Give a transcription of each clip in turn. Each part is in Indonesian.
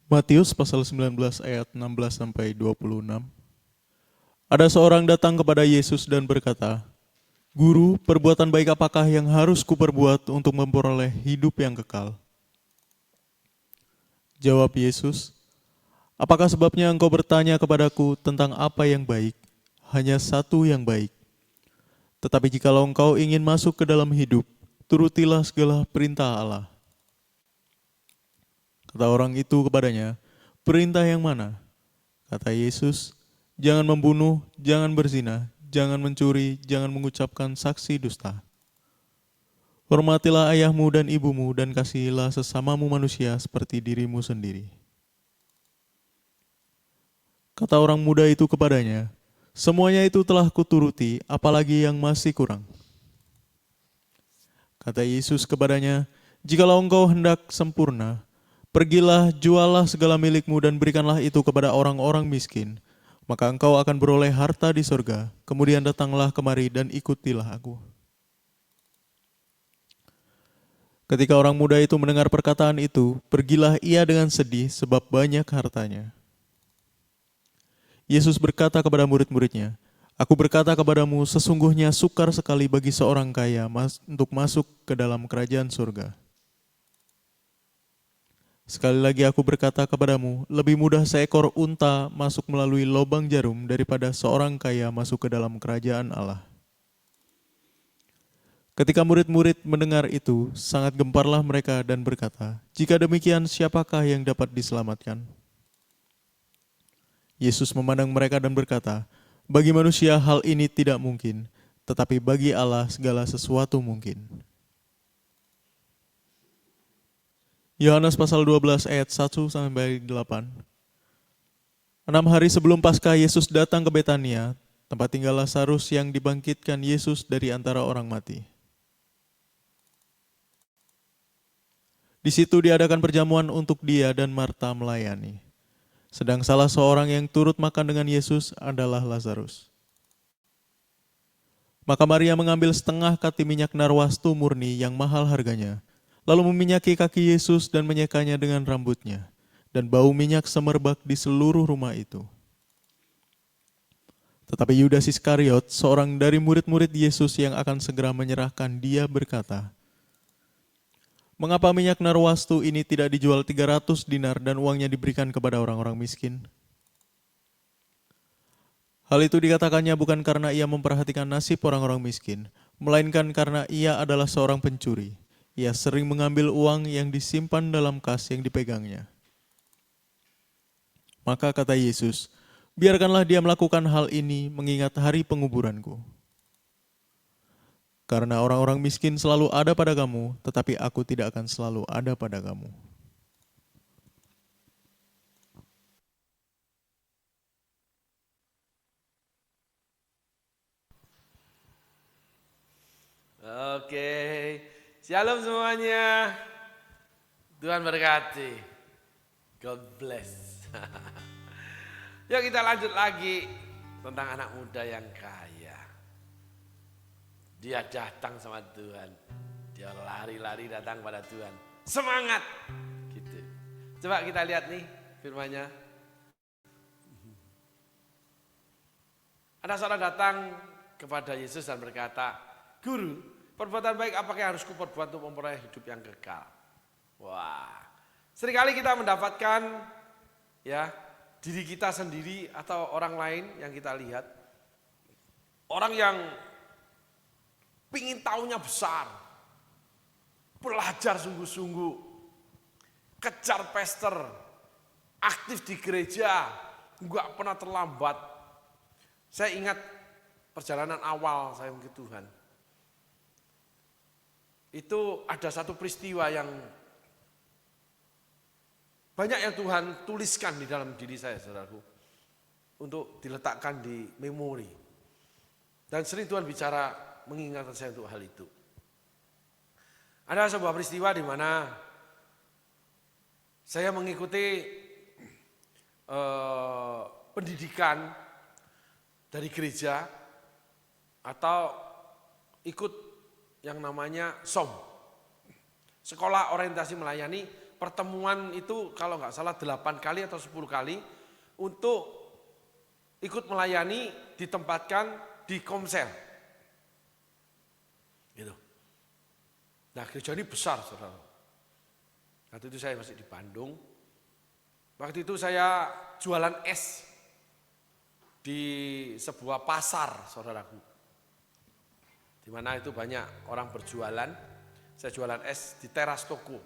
Matius pasal 19 ayat 16 sampai 26. Ada seorang datang kepada Yesus dan berkata, "Guru, perbuatan baik apakah yang harus kuperbuat untuk memperoleh hidup yang kekal?" Jawab Yesus, "Apakah sebabnya engkau bertanya kepadaku tentang apa yang baik? Hanya satu yang baik. Tetapi jikalau engkau ingin masuk ke dalam hidup, turutilah segala perintah Allah." Kata orang itu kepadanya, "Perintah yang mana?" Kata Yesus, "Jangan membunuh, jangan berzina, jangan mencuri, jangan mengucapkan saksi dusta. Hormatilah ayahmu dan ibumu dan kasihilah sesamamu manusia seperti dirimu sendiri." Kata orang muda itu kepadanya, "Semuanya itu telah kuturuti, apalagi yang masih kurang?" Kata Yesus kepadanya, "Jikalau engkau hendak sempurna, pergilah, jualah segala milikmu dan berikanlah itu kepada orang-orang miskin. Maka engkau akan beroleh harta di sorga. Kemudian datanglah kemari dan ikutilah aku." Ketika orang muda itu mendengar perkataan itu, pergilah ia dengan sedih sebab banyak hartanya. Yesus berkata kepada murid-muridnya, "Aku berkata kepadamu, sesungguhnya sukar sekali bagi seorang kaya untuk masuk ke dalam kerajaan surga. Sekali lagi aku berkata kepadamu, lebih mudah seekor unta masuk melalui lubang jarum daripada seorang kaya masuk ke dalam kerajaan Allah." Ketika murid-murid mendengar itu, sangat gemparlah mereka dan berkata, "Jika demikian, siapakah yang dapat diselamatkan?" Yesus memandang mereka dan berkata, "Bagi manusia hal ini tidak mungkin, tetapi bagi Allah segala sesuatu mungkin." Yohanes pasal 12 ayat 1 sampai 8. 6 hari sebelum Paskah Yesus datang ke Betania, tempat tinggal Lazarus yang dibangkitkan Yesus dari antara orang mati. Di situ diadakan perjamuan untuk dia dan Marta melayani. Sedang salah seorang yang turut makan dengan Yesus adalah Lazarus. Maka Maria mengambil setengah kati minyak narwastu murni yang mahal harganya, lalu meminyaki kaki Yesus dan menyekanya dengan rambutnya, dan bau minyak semerbak di seluruh rumah itu. Tetapi Yudas Iskariot, seorang dari murid-murid Yesus yang akan segera menyerahkan dia, berkata, "Mengapa minyak narwastu ini tidak dijual 300 dinar dan uangnya diberikan kepada orang-orang miskin?" Hal itu dikatakannya bukan karena ia memperhatikan nasib orang-orang miskin, melainkan karena ia adalah seorang pencuri. Ia sering mengambil uang yang disimpan dalam kas yang dipegangnya. Maka kata Yesus, "Biarkanlah dia melakukan hal ini mengingat hari penguburanku. Karena orang-orang miskin selalu ada pada kamu, tetapi aku tidak akan selalu ada pada kamu." Oke, shalom semuanya. Tuhan berkati. God bless. Yuk kita lanjut lagi tentang anak muda yang kaya. Dia datang sama Tuhan. Dia lari-lari datang pada Tuhan. Semangat. Gitu. Coba kita lihat nih firman-Nya. Ada seorang datang kepada Yesus dan berkata, "Guru, perbuatan baik apakah yang harus kuperbuat untuk memperoleh hidup yang kekal?" Wah, seringkali kita mendapatkan ya diri kita sendiri atau orang lain yang kita lihat, orang yang pingin taunya besar, belajar sungguh-sungguh, kejar pester, aktif di gereja, nggak pernah terlambat. Saya ingat perjalanan awal saya ke Tuhan. Itu ada satu peristiwa yang banyak yang Tuhan tuliskan di dalam diri saya, saudaraku, untuk diletakkan di memori. Dan sering Tuhan bicara mengingatkan saya untuk hal itu. Ada sebuah peristiwa di mana saya mengikuti pendidikan dari gereja atau ikut yang namanya SOM, Sekolah Orientasi Melayani pertemuan itu kalau nggak salah 8 kali atau 10 kali untuk ikut melayani ditempatkan di Komsel. Gitu. Nah gereja ini besar saudara. Waktu itu saya masih di Bandung. Waktu itu saya jualan es di sebuah pasar saudaraku. Di mana itu banyak orang berjualan. Saya jualan es di teras toko.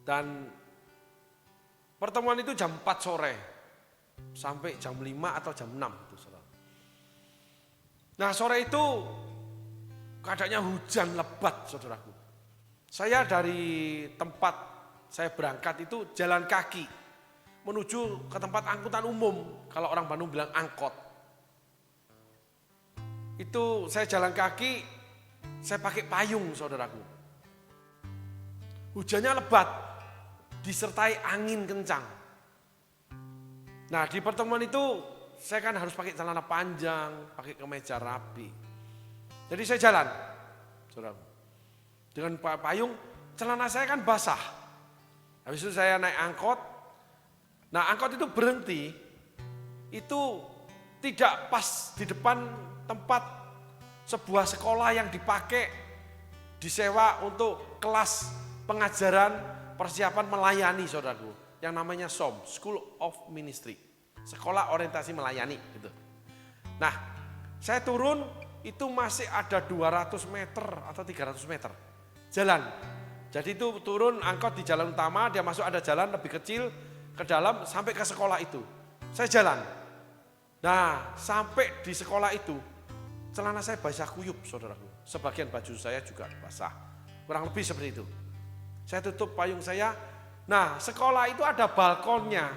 Dan pertemuan itu jam 4 sore sampai jam 5 atau jam 6 itu, saudara. Nah sore itu keadaannya hujan lebat saudaraku. Saya dari tempat saya berangkat itu jalan kaki menuju ke tempat angkutan umum, kalau orang Bandung bilang angkot. Itu saya jalan kaki, saya pakai payung saudaraku. Hujannya lebat, disertai angin kencang. Nah di pertemuan itu saya kan harus pakai celana panjang, pakai kemeja rapi. Jadi saya jalan, saudaraku. Dengan payung, celana saya kan basah. Habis itu saya naik angkot. Nah angkot itu berhenti, itu tidak pas di depan tempat sebuah sekolah yang dipakai, disewa untuk kelas pengajaran persiapan melayani saudaraku. Yang namanya SOM, School of Ministry. Sekolah orientasi melayani gitu. Nah saya turun itu masih ada 200 meter atau 300 meter jalan. Jadi itu turun angkot di jalan utama, dia masuk ada jalan lebih kecil ke dalam sampai ke sekolah itu. Saya jalan. Nah sampai di sekolah itu celana saya basah kuyup saudaraku. Sebagian baju saya juga basah. Kurang lebih seperti itu. Saya tutup payung saya. Nah sekolah itu ada balkonnya.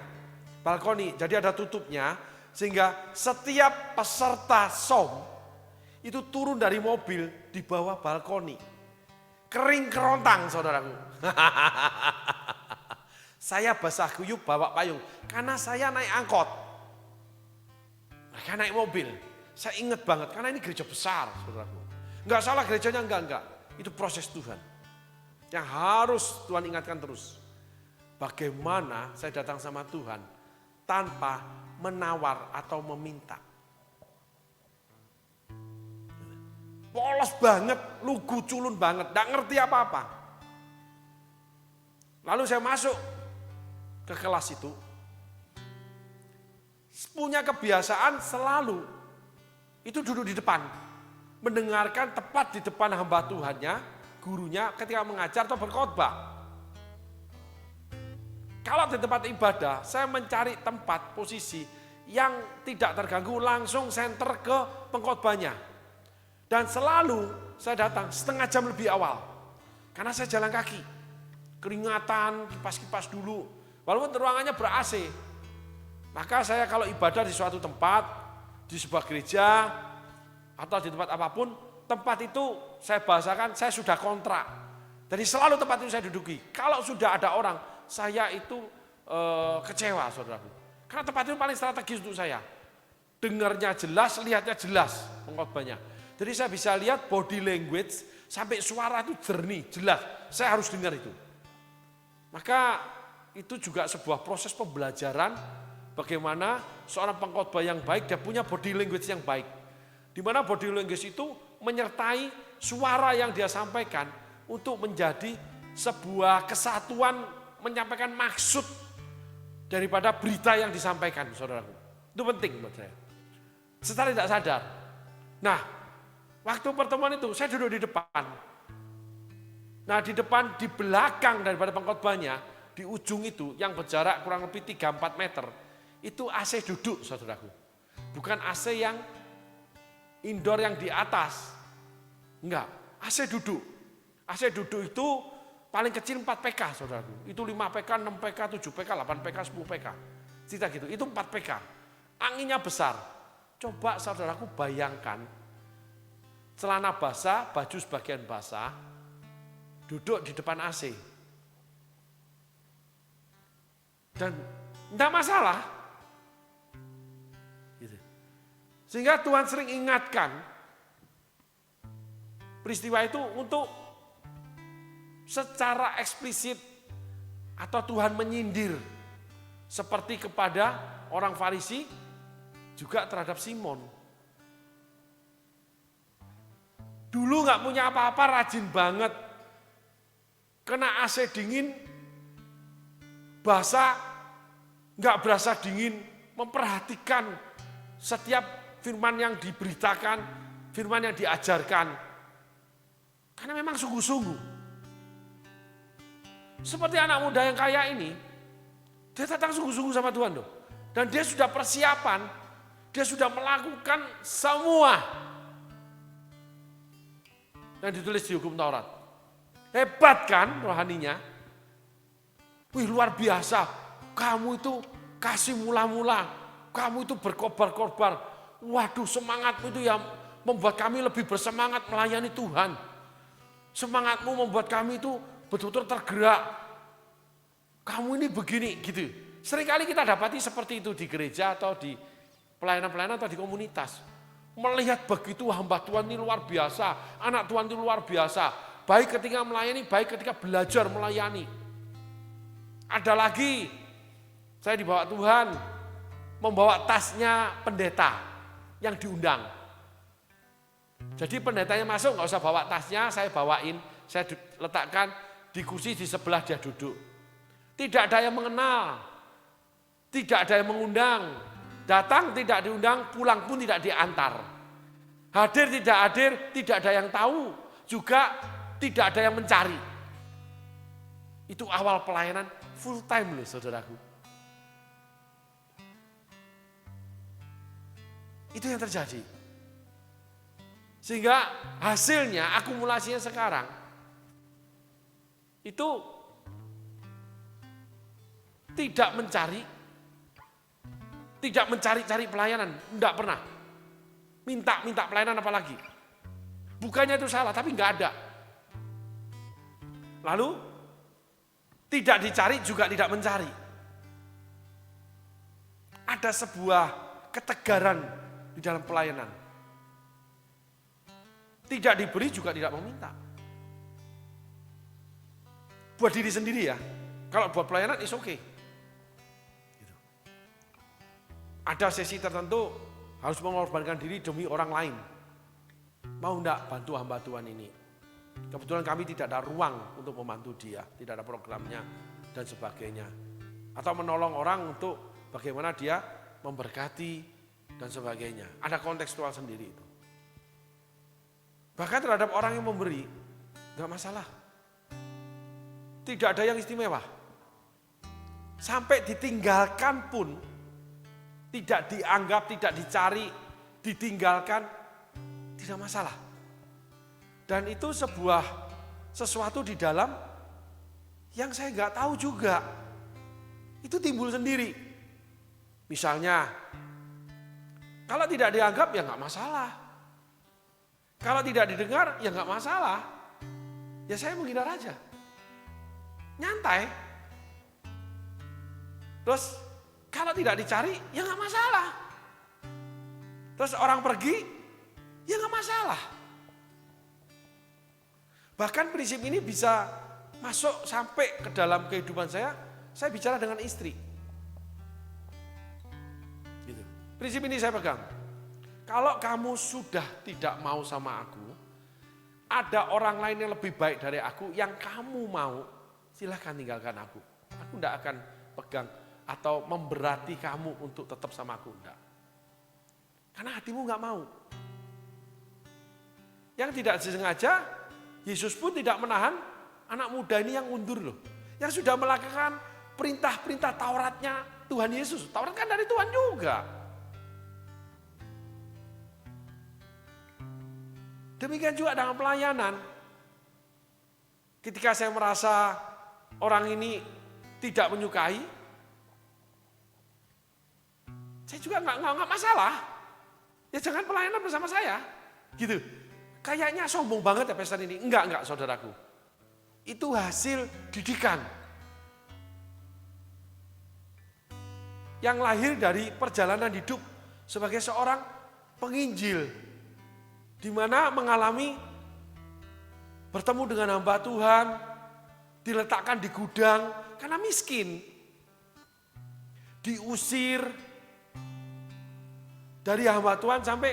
Balkoni, jadi ada tutupnya. Sehingga setiap peserta SOM itu turun dari mobil di bawah balkoni. Kering kerontang saudaraku. Saya basah kuyup bawa payung. Karena saya naik angkot. Mereka naik mobil. Saya ingat banget, karena ini gereja besar saudaraku. Enggak salah gerejanya, enggak. Itu proses Tuhan. Yang harus Tuhan ingatkan terus. Bagaimana saya datang sama Tuhan tanpa menawar atau meminta. Polos banget, lugu culun banget, gak ngerti apa-apa. Lalu saya masuk ke kelas itu. Punya kebiasaan selalu itu duduk di depan. Mendengarkan tepat di depan hamba Tuhannya, gurunya ketika mengajar atau berkhotbah. Kalau di tempat ibadah, saya mencari tempat posisi yang tidak terganggu, langsung senter ke pengkhotbahnya. Dan selalu saya datang setengah jam lebih awal. Karena saya jalan kaki. Keringatan, kipas-kipas dulu. Walaupun ruangannya ber-AC. Maka saya kalau ibadah di suatu tempat, di sebuah gereja, atau di tempat apapun, tempat itu saya bahasakan saya sudah kontrak. Jadi selalu tempat itu saya duduki. Kalau sudah ada orang, saya itu kecewa saudaraku. Karena tempat itu paling strategis untuk saya. Dengarnya jelas, lihatnya jelas pengkhotbahnya. Jadi saya bisa lihat body language sampai suara itu jernih, jelas. Saya harus dengar itu. Maka itu juga sebuah proses pembelajaran bagaimana seorang pengkhotbah yang baik dia punya body language yang baik. Di mana body language itu menyertai suara yang dia sampaikan untuk menjadi sebuah kesatuan menyampaikan maksud daripada berita yang disampaikan, saudaraku. Itu penting buat saya. Secara tidak sadar. Nah, waktu pertemuan itu saya duduk di depan. Nah di depan, di belakang daripada pengkhotbahnya, di ujung itu yang berjarak kurang lebih 3-4 meter, itu AC duduk saudaraku. Bukan AC yang indoor yang di atas. Enggak, AC duduk. AC duduk itu paling kecil 4 PK saudaraku. Itu 5 PK, 6 PK, 7 PK, 8 PK, 10 PK. Cerita gitu, itu 4 PK. Anginnya besar. Coba saudaraku bayangkan, celana basah, baju sebagian basah, duduk di depan AC. Dan tidak masalah. Gitu. Sehingga Tuhan sering ingatkan peristiwa itu untuk secara eksplisit atau Tuhan menyindir seperti kepada orang Farisi juga terhadap Simon. Dulu nggak punya apa-apa, rajin banget, kena AC dingin, basah, nggak berasa dingin, memperhatikan setiap firman yang diberitakan, firman yang diajarkan. Karena memang sungguh-sungguh. Seperti anak muda yang kaya ini, dia datang sungguh-sungguh sama Tuhan loh. Dan dia sudah persiapan, dia sudah melakukan semua yang ditulis di hukum Taurat. Hebat kan rohaninya? Wih, luar biasa, kamu itu kasih mula-mula, kamu itu berkorban-korban. Waduh, semangatmu itu yang membuat kami lebih bersemangat melayani Tuhan. Semangatmu membuat kami itu betul-betul tergerak. Kamu ini begini gitu. Seringkali kita dapati seperti itu di gereja atau di pelayanan-pelayanan atau di komunitas. Melihat begitu hamba Tuhan ini luar biasa, anak Tuhan ini luar biasa. Baik ketika melayani, baik ketika belajar melayani. Ada lagi, saya dibawa Tuhan membawa tasnya pendeta yang diundang. Jadi pendetanya masuk, nggak usah bawa tasnya, saya bawain, saya letakkan di kursi di sebelah dia duduk. Tidak ada yang mengenal, tidak ada yang mengundang, datang tidak diundang, pulang pun tidak diantar. Hadir tidak hadir, tidak ada yang tahu, juga tidak ada yang mencari. Itu awal pelayanan full time loh saudaraku. Itu yang terjadi. Sehingga hasilnya, akumulasinya sekarang, itu tidak mencari pelayanan, enggak pernah. Minta pelayanan apalagi. Bukannya itu salah, tapi enggak ada. Lalu tidak dicari juga tidak mencari. Ada sebuah ketegaran di dalam pelayanan. Tidak diberi juga tidak meminta. Buat diri sendiri ya. Kalau buat pelayanan is okay. Gitu. Ada sesi tertentu harus mengorbankan diri demi orang lain. Mau enggak bantu hamba Tuhan ini? Kebetulan kami tidak ada ruang untuk membantu dia, tidak ada programnya dan sebagainya. Atau menolong orang untuk bagaimana dia memberkati dan sebagainya. Ada kontekstual sendiri itu. Bahkan terhadap orang yang memberi, enggak masalah. Tidak ada yang istimewa. Sampai ditinggalkan pun, tidak dianggap, tidak dicari, ditinggalkan, tidak masalah. Dan itu sesuatu di dalam yang saya nggak tahu juga. Itu timbul sendiri. Misalnya, kalau tidak dianggap ya nggak masalah. Kalau tidak didengar ya nggak masalah. Ya saya menghindar aja. Nyantai. Terus kalau tidak dicari ya nggak masalah. Terus orang pergi ya nggak masalah. Bahkan prinsip ini bisa masuk sampai ke dalam kehidupan saya bicara dengan istri. Gitu. Prinsip ini saya pegang. Kalau kamu sudah tidak mau sama aku, ada orang lain yang lebih baik dari aku yang kamu mau, silahkan tinggalkan aku. Aku tidak akan pegang atau memberati kamu untuk tetap sama aku, enggak. Karena hatimu nggak mau. Yang tidak disengaja, Yesus pun tidak menahan anak muda ini yang mundur loh. Yang sudah melakukan perintah-perintah Tauratnya Tuhan Yesus. Taurat kan dari Tuhan juga. Demikian juga dengan pelayanan. Ketika saya merasa orang ini tidak menyukai, saya juga nggak masalah. Ya jangan pelayanan bersama saya, gitu. Kayaknya sombong banget ya pesta ini. Enggak saudaraku. Itu hasil didikan. Yang lahir dari perjalanan hidup sebagai seorang penginjil. Di mana mengalami bertemu dengan hamba Tuhan, diletakkan di gudang karena miskin. Diusir dari hamba Tuhan sampai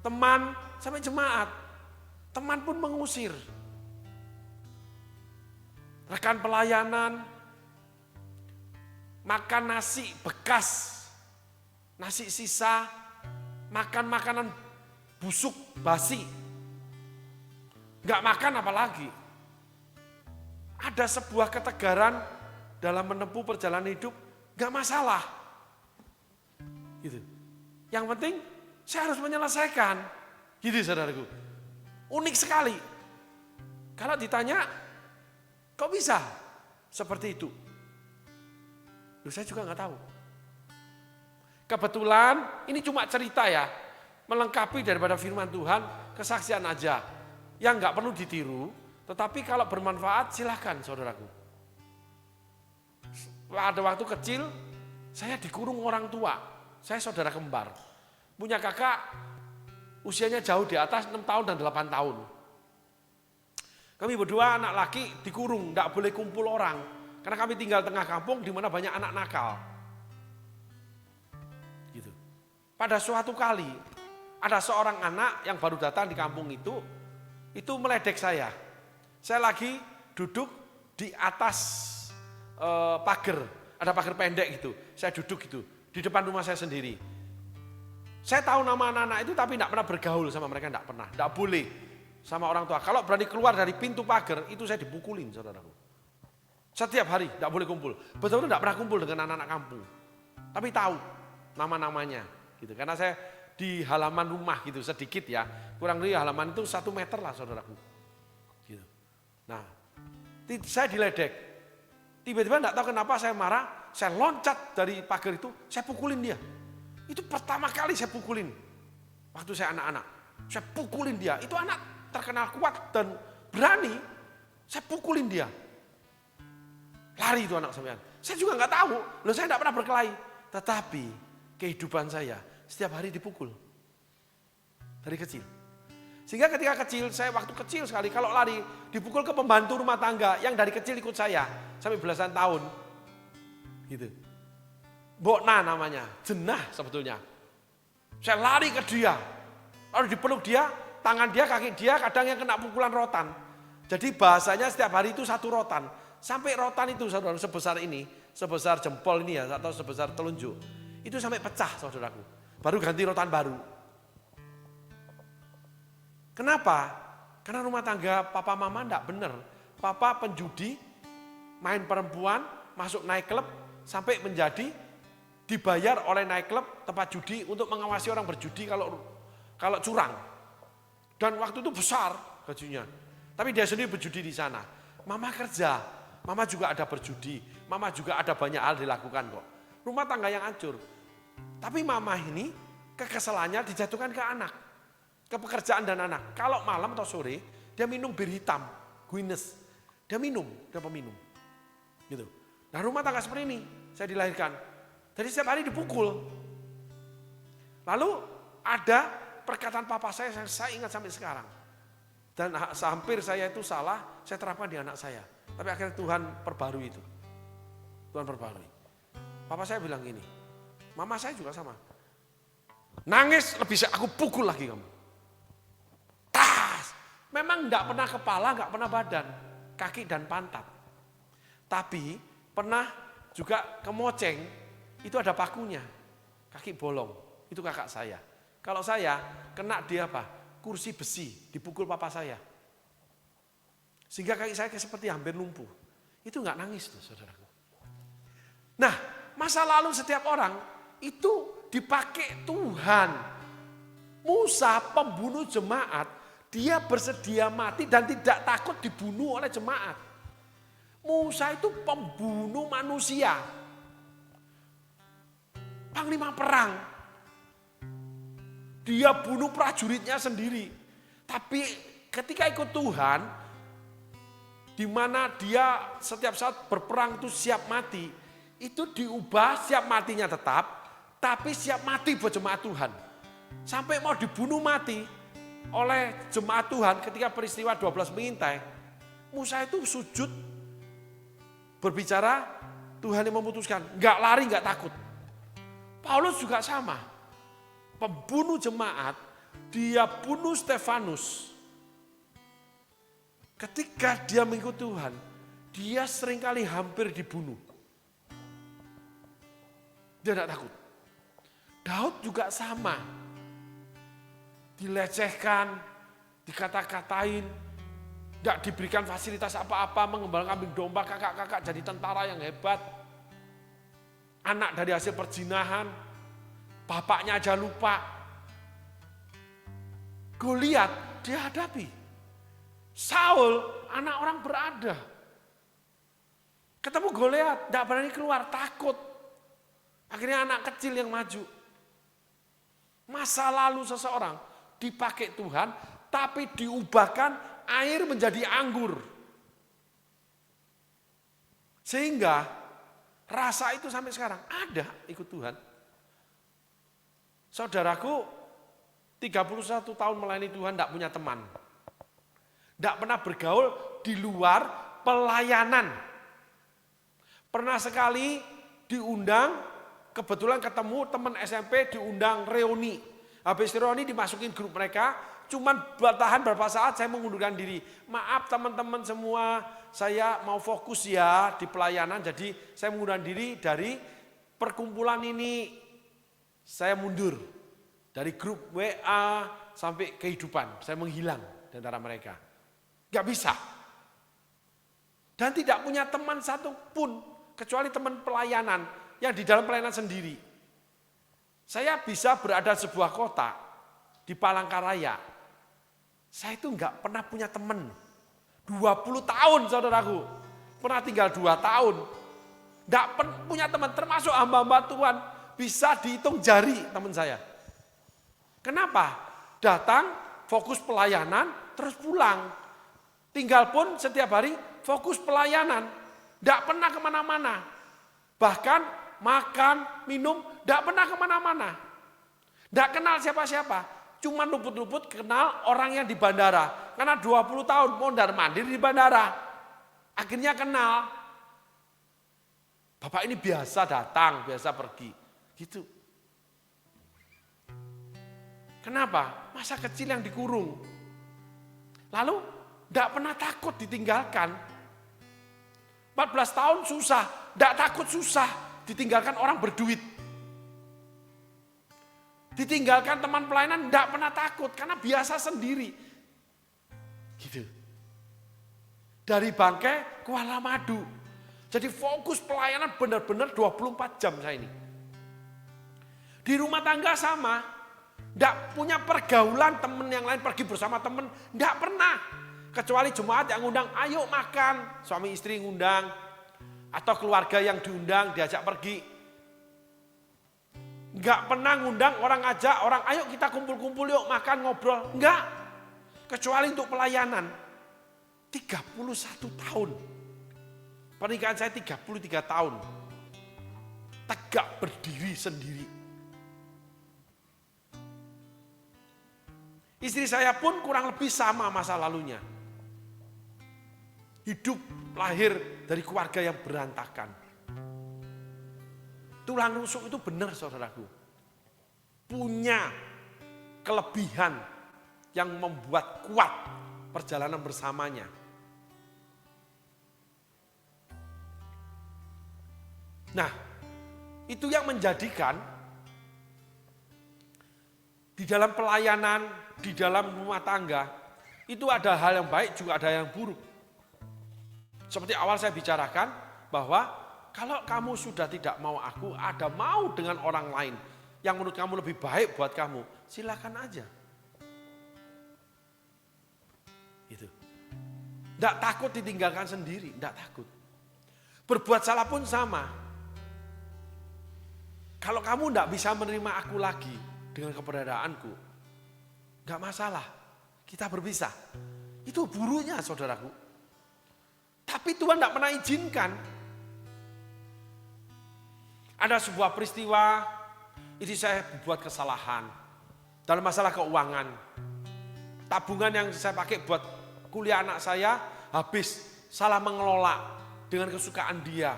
teman, sampai jemaat. Teman pun mengusir. Rekan pelayanan, makan nasi bekas, nasi sisa, makan makanan busuk, basi. Enggak makan apalagi. Ada sebuah ketegaran dalam menempuh perjalanan hidup, enggak masalah. Gitu. Yang penting saya harus menyelesaikan. Gitu saudaraku. Unik sekali. Kalau ditanya, kok bisa seperti itu? Loh, saya juga nggak tahu. Kebetulan ini cuma cerita ya, melengkapi daripada firman Tuhan, kesaksian aja. Yang nggak perlu ditiru, tetapi kalau bermanfaat silahkan saudaraku. Ada waktu kecil, saya dikurung orang tua. Saya saudara kembar. Punya kakak, usianya jauh di atas 6 tahun dan 8 tahun. Kami berdua anak laki dikurung, nggak boleh kumpul orang. Karena kami tinggal tengah kampung di mana banyak anak nakal. Gitu. Pada suatu kali, ada seorang anak yang baru datang di kampung itu meledek saya. Saya lagi duduk di atas pagar, ada pagar pendek gitu. Saya duduk gitu, di depan rumah saya sendiri. Saya tahu nama anak-anak itu tapi tidak pernah bergaul sama mereka, tidak boleh sama orang tua. Kalau berani keluar dari pintu pagar, itu saya dipukulin saudaraku. Setiap hari tidak boleh kumpul. Betul-betul tidak pernah kumpul dengan anak-anak kampung. Tapi tahu nama-namanya gitu. Karena saya di halaman rumah gitu sedikit ya. Kurang lebih halaman itu 1 meter lah saudaraku. Gitu. Nah, saya diledek. Tiba-tiba tidak tahu kenapa saya marah, saya loncat dari pagar itu, saya pukulin dia. Itu pertama kali saya pukulin. Waktu saya anak-anak, saya pukulin dia. Itu anak terkenal kuat dan berani, saya pukulin dia. Lari itu anak sampean. Saya juga nggak tahu, loh saya nggak pernah berkelahi. Tetapi kehidupan saya setiap hari dipukul. Dari kecil. Sehingga ketika kecil, saya waktu kecil sekali kalau lari dipukul ke pembantu rumah tangga yang dari kecil ikut saya sampai belasan tahun. Gitu. Bokna namanya, jenah sebetulnya. Saya lari ke dia, lalu dipeluk dia, tangan dia, kaki dia, kadang yang kena pukulan rotan. Jadi bahasanya setiap hari itu 1 rotan. Sampai rotan itu saudara sebesar ini, sebesar jempol ini ya, atau sebesar telunjuk. Itu sampai pecah saudaraku. Baru ganti rotan baru. Kenapa? Karena rumah tangga papa mama enggak benar. Papa penjudi, main perempuan, masuk naik klub, sampai menjadi dibayar oleh naik klub tempat judi untuk mengawasi orang berjudi kalau curang. Dan waktu itu besar gajinya. Tapi dia sendiri berjudi di sana. Mama kerja, mama juga ada berjudi, mama juga ada banyak hal dilakukan kok. Rumah tangga yang hancur. Tapi mama ini kekesalannya dijatuhkan ke anak, ke pekerjaan dan anak. Kalau malam atau sore dia minum bir hitam, Guinness. Dia minum, dia peminum. Gitu. Nah rumah tangga seperti ini saya dilahirkan. Jadi setiap hari dipukul. Lalu ada perkataan papa saya ingat sampai sekarang. Dan hampir saya itu salah, saya terapkan di anak saya. Tapi akhirnya Tuhan perbarui itu. Tuhan perbarui. Papa saya bilang gini, mama saya juga sama. Nangis lebih aku pukul lagi kamu. Tas. Memang enggak pernah kepala, enggak pernah badan. Kaki dan pantat. Tapi pernah juga kemoceng, itu ada pakunya. Kaki bolong, itu kakak saya. Kalau saya kena dia apa? Kursi besi, dipukul papa saya. Sehingga kaki saya seperti hampir lumpuh. Itu enggak nangis tuh saudaraku. Nah, masa lalu setiap orang itu dipakai Tuhan. Musa pembunuh jemaat, dia bersedia mati dan tidak takut dibunuh oleh jemaat. Musa itu pembunuh manusia. Panglima perang. Dia bunuh prajuritnya sendiri. Tapi ketika ikut Tuhan, di mana dia setiap saat berperang itu siap mati, itu diubah siap matinya tetap, tapi siap mati buat jemaat Tuhan. Sampai mau dibunuh mati oleh jemaat Tuhan ketika peristiwa 12 mengintai, Musa itu sujud berbicara, Tuhan yang memutuskan. Enggak lari, enggak takut. Paulus juga sama. Pembunuh jemaat, dia bunuh Stefanus. Ketika dia mengikut Tuhan, dia seringkali hampir dibunuh. Dia tidak takut. Daud juga sama. Dilecehkan, dikata-katain, tidak diberikan fasilitas apa-apa, mengembala kambing domba, kakak-kakak jadi tentara yang hebat. Anak dari hasil perzinahan, bapaknya aja lupa. Goliat dihadapi. Saul, anak orang berada. Ketemu Goliat, tidak berani keluar, takut. Akhirnya anak kecil yang maju. Masa lalu seseorang dipakai Tuhan, tapi diubahkan air menjadi anggur. Sehingga rasa itu sampai sekarang ada ikut Tuhan. Saudaraku, 31 tahun melayani Tuhan tidak punya teman. Tidak pernah bergaul di luar pelayanan. Pernah sekali diundang, kebetulan ketemu teman SMP diundang reuni. Habis reuni dimasukin grup mereka, cuman bertahan beberapa saat saya mengundurkan diri. Maaf teman-teman semua, saya mau fokus ya di pelayanan, jadi saya mengundurkan diri dari perkumpulan ini. Saya mundur dari grup WA sampai kehidupan, saya menghilang di antara mereka. Gak bisa. Dan tidak punya teman satupun, kecuali teman pelayanan yang di dalam pelayanan sendiri. Saya bisa berada di sebuah kota, di Palangkaraya. Saya itu enggak pernah punya teman. 20 tahun saudaraku, pernah tinggal 2 tahun. Enggak punya teman, termasuk hamba-hamba Tuhan. Bisa dihitung jari teman saya. Kenapa? Datang, fokus pelayanan, terus pulang. Tinggal pun setiap hari fokus pelayanan. Enggak pernah kemana-mana. Bahkan makan, minum, tidak pernah kemana-mana. Tidak kenal siapa-siapa. Cuma luput-luput kenal orang yang di bandara. Karena 20 tahun mondar-mandir di bandara. Akhirnya kenal. Bapak ini biasa datang, biasa pergi. Gitu. Kenapa? Masa kecil yang dikurung. Lalu tidak pernah takut ditinggalkan. 14 tahun susah, tidak takut susah. Ditinggalkan orang berduit. Ditinggalkan teman pelayanan tidak pernah takut karena biasa sendiri. Gitu. Dari Bangkai ke Walamadu. Jadi fokus pelayanan benar-benar 24 jam saya ini. Di rumah tangga sama. Tidak punya pergaulan teman yang lain pergi bersama teman. Tidak pernah. Kecuali jemaat yang ngundang, ayo makan. Suami istri ngundang. Atau keluarga yang diundang, diajak pergi. Enggak pernah ngundang orang ajak, orang ayo kita kumpul-kumpul yuk makan ngobrol. Enggak. Kecuali untuk pelayanan. 31 tahun. Pernikahan saya 33 tahun. Tegak berdiri sendiri. Istri saya pun kurang lebih sama masa lalunya. Hidup lahir dari keluarga yang berantakan. Tulang rusuk itu benar saudaraku. Punya kelebihan yang membuat kuat perjalanan bersamanya. Nah, itu yang menjadikan di dalam pelayanan, di dalam rumah tangga, itu ada hal yang baik juga ada yang buruk. Seperti awal saya bicarakan bahwa kalau kamu sudah tidak mau aku, ada mau dengan orang lain yang menurut kamu lebih baik buat kamu, silakan aja. Gitu. Tidak takut ditinggalkan sendiri, tidak takut. Berbuat salah pun sama. Kalau kamu tidak bisa menerima aku lagi dengan keberadaanku, tidak masalah, kita berpisah. Itu buruknya saudaraku. Tapi Tuhan tidak pernah izinkan. Ada sebuah peristiwa, ini saya buat kesalahan. Dalam masalah keuangan. Tabungan yang saya pakai buat kuliah anak saya, habis salah mengelola. dengan kesukaan dia,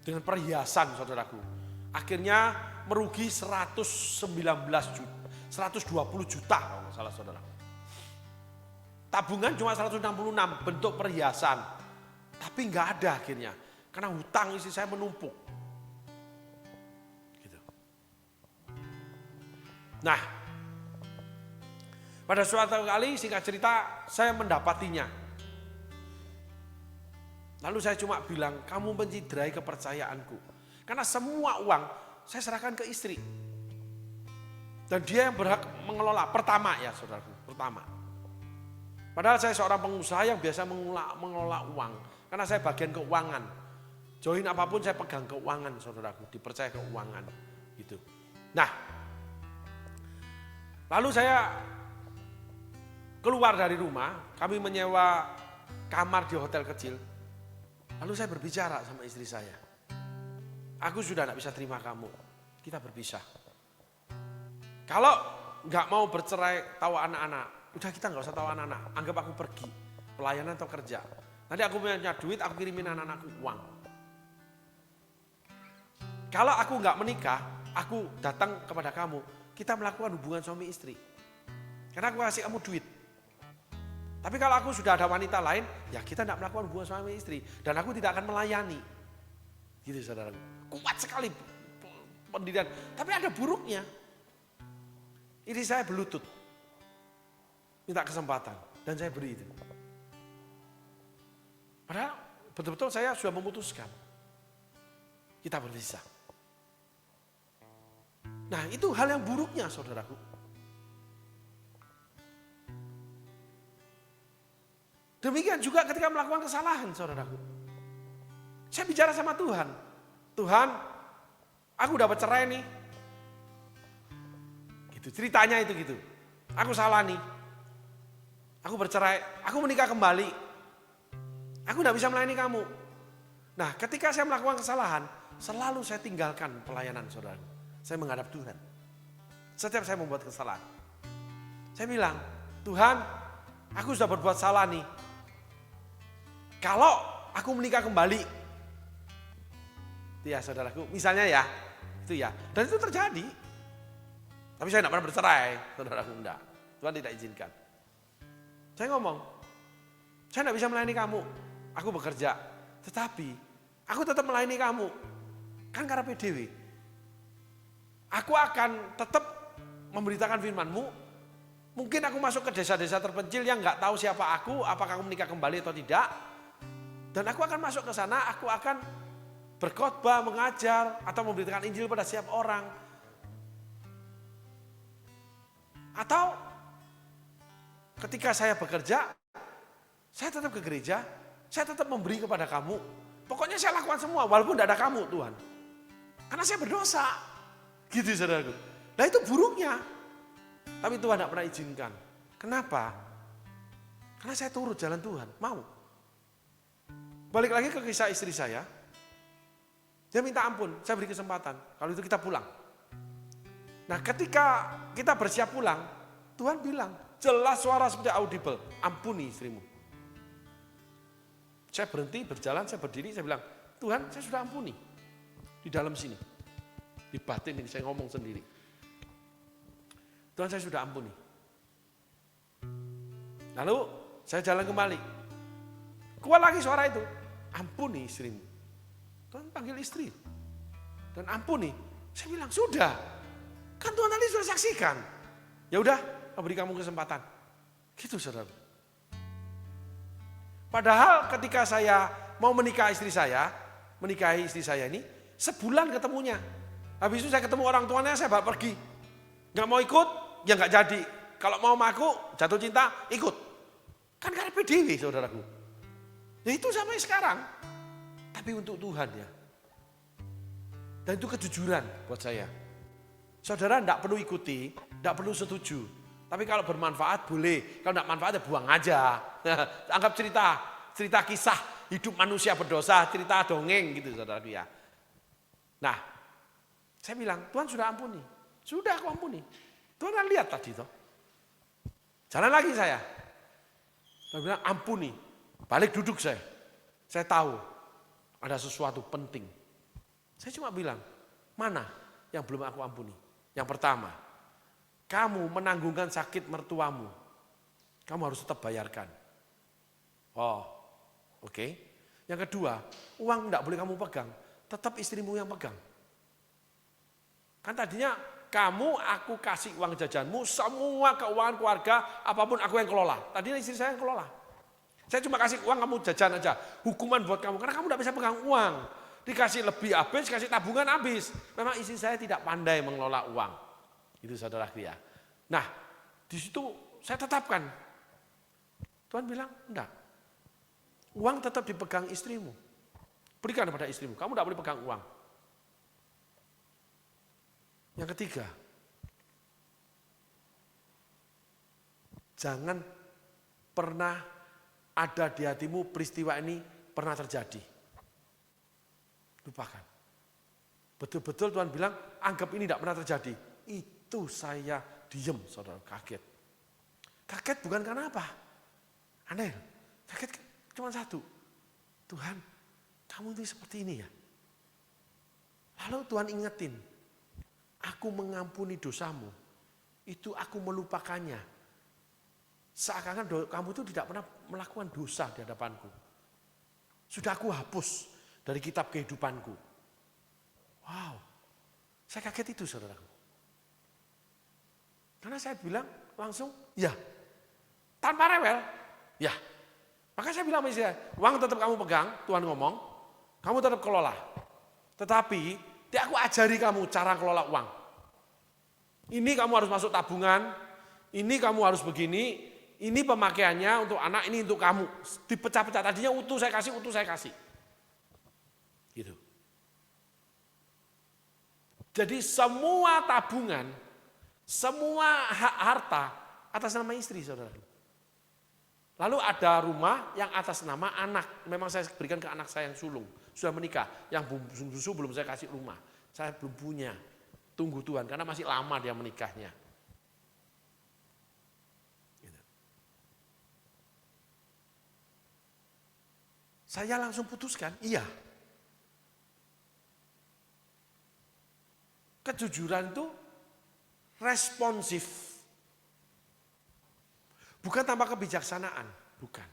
dengan perhiasan saudaraku. Akhirnya merugi 119 juta, 120 juta kalau nggak salah saudara. Tabungan cuma 166 bentuk perhiasan. Tapi nggak ada akhirnya. Karena hutang istri saya menumpuk. Gitu. Nah, pada suatu kali singkat cerita saya mendapatinya. Lalu saya cuma bilang, kamu menciderai kepercayaanku. Karena semua uang saya serahkan ke istri. Dan dia yang berhak mengelola. Pertama ya saudaraku, pertama. Padahal saya seorang pengusaha yang biasa mengelola uang. Karena saya bagian keuangan. Join apapun saya pegang keuangan saudaraku. Dipercaya keuangan. Gitu. Nah, lalu saya keluar dari rumah. Kami menyewa kamar di hotel kecil. Lalu saya berbicara sama istri saya. Aku sudah tidak bisa terima kamu. Kita berpisah. Kalau nggak mau bercerai, tahu anak-anak. Udah kita nggak usah tahu anak-anak. Anggap aku pergi. Pelayanan atau kerja. Nanti aku punya duit, aku kirimin anak-anakku uang. Kalau aku nggak menikah, aku datang kepada kamu. Kita melakukan hubungan suami istri. Karena aku kasih kamu duit. Tapi kalau aku sudah ada wanita lain, ya kita tidak melakukan hubungan suami istri. Dan aku tidak akan melayani. Gitu saudara. Kuat sekali pendirian. Tapi ada buruknya. Ini saya berlutut. Minta kesempatan. Dan saya beri itu. Padahal betul-betul saya sudah memutuskan. Kita berpisah. Nah itu hal yang buruknya saudaraku. Demikian juga ketika melakukan kesalahan saudaraku. Saya bicara sama Tuhan. Tuhan, aku dapat cerai nih. Gitu, ceritanya itu gitu. Aku salah nih. Aku bercerai, aku menikah kembali. Aku tidak bisa melayani kamu. Nah ketika saya melakukan kesalahan, selalu saya tinggalkan pelayanan saudaraku. Saya menghadap Tuhan. Setiap saya membuat kesalahan. Saya bilang, Tuhan, aku sudah berbuat salah nih. Kalau aku menikah kembali, itu ya saudaraku, misalnya ya, itu ya. Dan itu terjadi. Tapi saya tidak pernah bercerai, saudaraku enggak. Tuhan tidak izinkan. Saya ngomong, saya tidak bisa melayani kamu. Aku bekerja, tetapi aku tetap melayani kamu. Kan karena PDW. Aku akan tetap memberitakan firman-Mu. Mungkin aku masuk ke desa-desa terpencil yang nggak tahu siapa aku, apakah aku menikah kembali atau tidak. Dan aku akan masuk ke sana, aku akan berkhotbah, mengajar, atau memberitakan Injil pada setiap orang. Atau ketika saya bekerja, saya tetap ke gereja, saya tetap memberi kepada kamu. Pokoknya saya lakukan semua, walaupun tidak ada kamu Tuhan. Karena saya berdosa. Gitu saudaraku. Nah itu buruknya. Tapi Tuhan tidak pernah izinkan. Kenapa? Karena saya turut jalan Tuhan, mau. Balik lagi ke kisah istri saya. Dia minta ampun, saya beri kesempatan. Kalau itu kita pulang. Nah ketika kita bersiap pulang, Tuhan bilang, jelas suara seperti audible, ampuni istrimu. Saya berhenti, berjalan, saya berdiri, saya bilang, Tuhan saya sudah ampuni. Di dalam sini. Di batin ini saya ngomong sendiri. Tuhan saya sudah ampuni. Lalu saya jalan kembali. Kuat lagi suara itu. Ampuni istrimu. Tuhan panggil istri. Dan ampuni. Saya bilang sudah. Kan Tuhan tadi sudah saksikan. Ya udah, aku beri kamu kesempatan. Gitu saudara. Padahal ketika saya mau menikahi istri saya ini, sebulan ketemunya. Habis itu saya ketemu orang tuanya, saya bawa pergi. Gak mau ikut, ya gak jadi. Kalau mau sama aku, jatuh cinta, ikut. Kan karena PDW saudaraku. Ya itu sampai sekarang. Tapi untuk Tuhan ya. Dan itu kejujuran buat saya. Saudara tidak perlu ikuti, tidak perlu setuju. Tapi kalau bermanfaat boleh. Kalau tidak manfaat ya buang aja. Anggap cerita kisah hidup manusia berdosa, cerita dongeng gitu saudaraku ya. Nah, saya bilang Tuhan sudah ampuni. Sudah aku ampuni. Tuhan kan lihat tadi toh. Jalan lagi saya. Tuhan bilang ampuni. Balik duduk saya. Saya tahu ada sesuatu penting. Saya cuma bilang, mana yang belum aku ampuni? Yang pertama, kamu menanggungkan sakit mertuamu. Kamu harus tetap bayarkan. Oh, oke. Yang kedua, uang enggak boleh kamu pegang. Tetap istrimu yang pegang. Kan tadinya aku kasih uang jajanmu, semua keuangan keluarga, apapun aku yang kelola. Tadinya istri saya yang kelola. Saya cuma kasih uang, kamu jajan aja. Hukuman buat kamu, karena kamu enggak bisa pegang uang. Dikasih lebih habis, kasih tabungan habis. Memang istri saya tidak pandai mengelola uang. Itu saudara dia. Nah, di situ saya tetapkan. Tuhan bilang, enggak. Uang tetap dipegang istrimu. Berikan kepada istrimu, kamu enggak boleh pegang uang. Yang ketiga, jangan pernah ada di hatimu peristiwa ini pernah terjadi. Lupakan. Betul-betul Tuhan bilang, anggap ini tidak pernah terjadi. Itu saya diem, saudara, kaget. Kaget bukan karena apa? Aneh, kaget cuma satu. Tuhan, kamu itu seperti ini ya. Lalu Tuhan ingetin, aku mengampuni dosamu, itu aku melupakannya. Seakan-akan kamu itu tidak pernah melakukan dosa di hadapanku. Sudah aku hapus dari kitab kehidupanku. Wow, saya kaget itu saudaraku. Karena saya bilang langsung, ya, tanpa rewel, ya. Maka saya bilang sama istri saya, uang tetap kamu pegang, Tuhan ngomong, kamu tetap kelola. Tetapi, aku ajari kamu cara kelola uang. Ini kamu harus masuk tabungan, ini kamu harus begini, ini pemakaiannya untuk anak, ini untuk kamu. Dipecah-pecah, tadinya utuh saya kasih. Gitu. Jadi semua tabungan, semua hak harta atas nama istri, saudara. Lalu ada rumah yang atas nama anak. Memang saya berikan ke anak saya yang sulung. Sudah menikah. Yang susu belum saya kasih rumah. Saya belum punya. Tunggu Tuhan. Karena masih lama dia menikahnya. Gitu. Saya langsung putuskan. Iya. Kejujuran itu responsif. Bukan tanpa kebijaksanaan, bukan.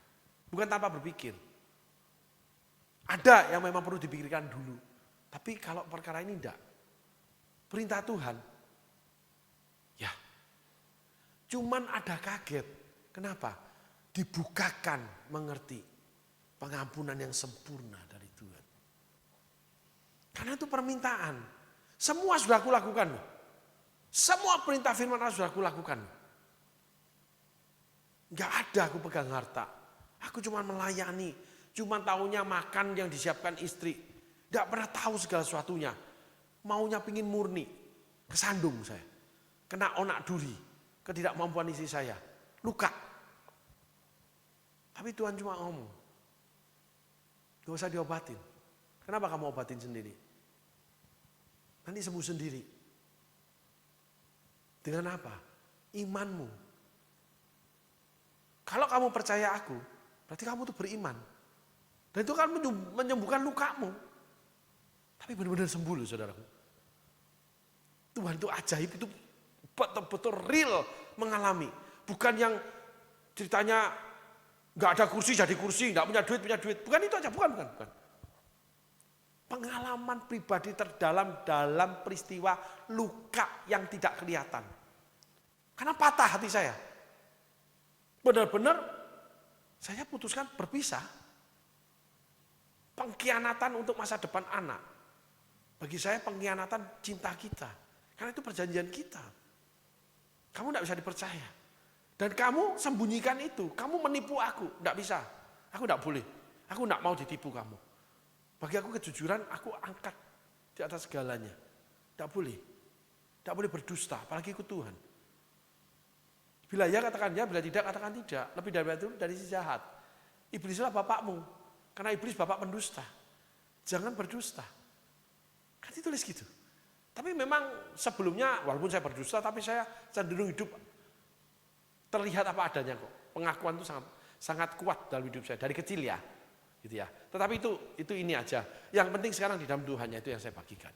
Bukan tanpa berpikir. Ada yang memang perlu dipikirkan dulu. Tapi kalau perkara ini enggak. Perintah Tuhan. Ya. Cuman ada kaget. Kenapa? Dibukakan mengerti pengampunan yang sempurna dari Tuhan. Karena itu permintaan. Semua sudah aku lakukan. Semua perintah firman Allah sudah aku lakukan. Enggak ada aku pegang harta. Aku cuma melayani. Cuma taunya makan yang disiapkan istri. Enggak pernah tahu segala sesuatunya. Maunya pingin murni. Kesandung saya. Kena onak duri. Ketidakmampuan istri saya. Luka. Tapi Tuhan cuma ngomong. Gak usah diobatin. Kenapa kamu obatin sendiri? Nanti sembuh sendiri. Dengan apa? Imanmu. Kalau kamu percaya aku, berarti kamu tuh beriman. Dan itu kan menyembuhkan lukamu. Tapi benar-benar sembuh loh saudaraku. Tuhan itu ajaib, itu betul-betul real mengalami. Bukan yang ceritanya nggak ada kursi jadi kursi, nggak punya duit. Bukan itu aja, bukan. Pengalaman pribadi terdalam dalam peristiwa luka yang tidak kelihatan. Karena patah hati saya. Benar-benar saya putuskan berpisah. Pengkhianatan untuk masa depan anak. Bagi saya pengkhianatan cinta kita. Karena itu perjanjian kita. Kamu tidak bisa dipercaya. Dan kamu sembunyikan itu. Kamu menipu aku. Tidak bisa. Aku tidak boleh. Aku tidak mau ditipu kamu. Bagi aku kejujuran aku angkat di atas segalanya. Tidak boleh. Tidak boleh berdusta. Apalagi ikut Tuhan. Bila ya katakan ya, bila tidak katakan tidak. Lebih dari itu dari si jahat. Iblislah bapakmu. Karena iblis bapak pendusta. Jangan berdusta. Kan ditulis gitu. Tapi memang sebelumnya walaupun saya berdusta tapi saya cenderung hidup terlihat apa adanya kok. Pengakuan itu sangat kuat dalam hidup saya dari kecil ya. Gitu ya. Tetapi itu ini aja. Yang penting sekarang di dalam Tuhannya itu yang saya bagikan.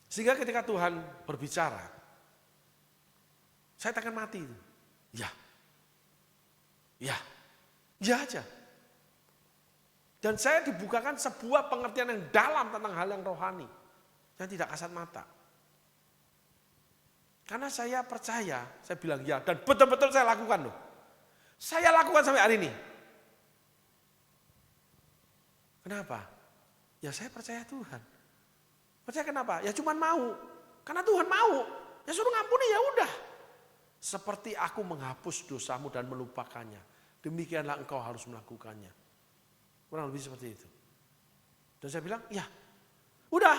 Sehingga ketika Tuhan berbicara, saya takkan mati. Ya. Ya. Ya aja. Dan saya dibukakan sebuah pengertian yang dalam tentang hal yang rohani. Yang tidak kasat mata. Karena saya percaya, saya bilang ya. Dan betul-betul saya lakukan loh. Saya lakukan sampai hari ini. Kenapa? Ya saya percaya Tuhan. Percaya kenapa? Ya cuman mau. Karena Tuhan mau. Ya suruh ngampuni ya udah. Seperti aku menghapus dosamu dan melupakannya. Demikianlah engkau harus melakukannya. Kurang lebih seperti itu. Dan saya bilang, ya udah.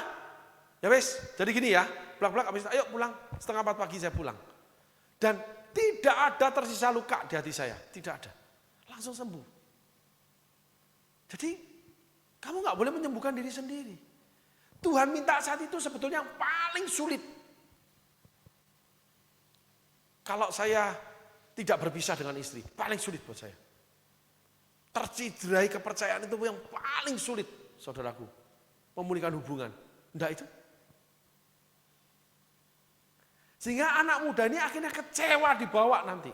Ya wes, jadi gini ya. Pulang-pulang habis ayo pulang. 3:30 pagi saya pulang. Dan tidak ada tersisa luka di hati saya. Tidak ada. Langsung sembuh. Jadi kamu gak boleh menyembuhkan diri sendiri. Tuhan minta saat itu sebetulnya yang paling sulit. Kalau saya tidak berpisah dengan istri, paling sulit buat saya. Tercidrai kepercayaan itu yang paling sulit, saudaraku. Memulihkan hubungan. Enggak itu. Sehingga anak muda ini akhirnya kecewa dibawa nanti.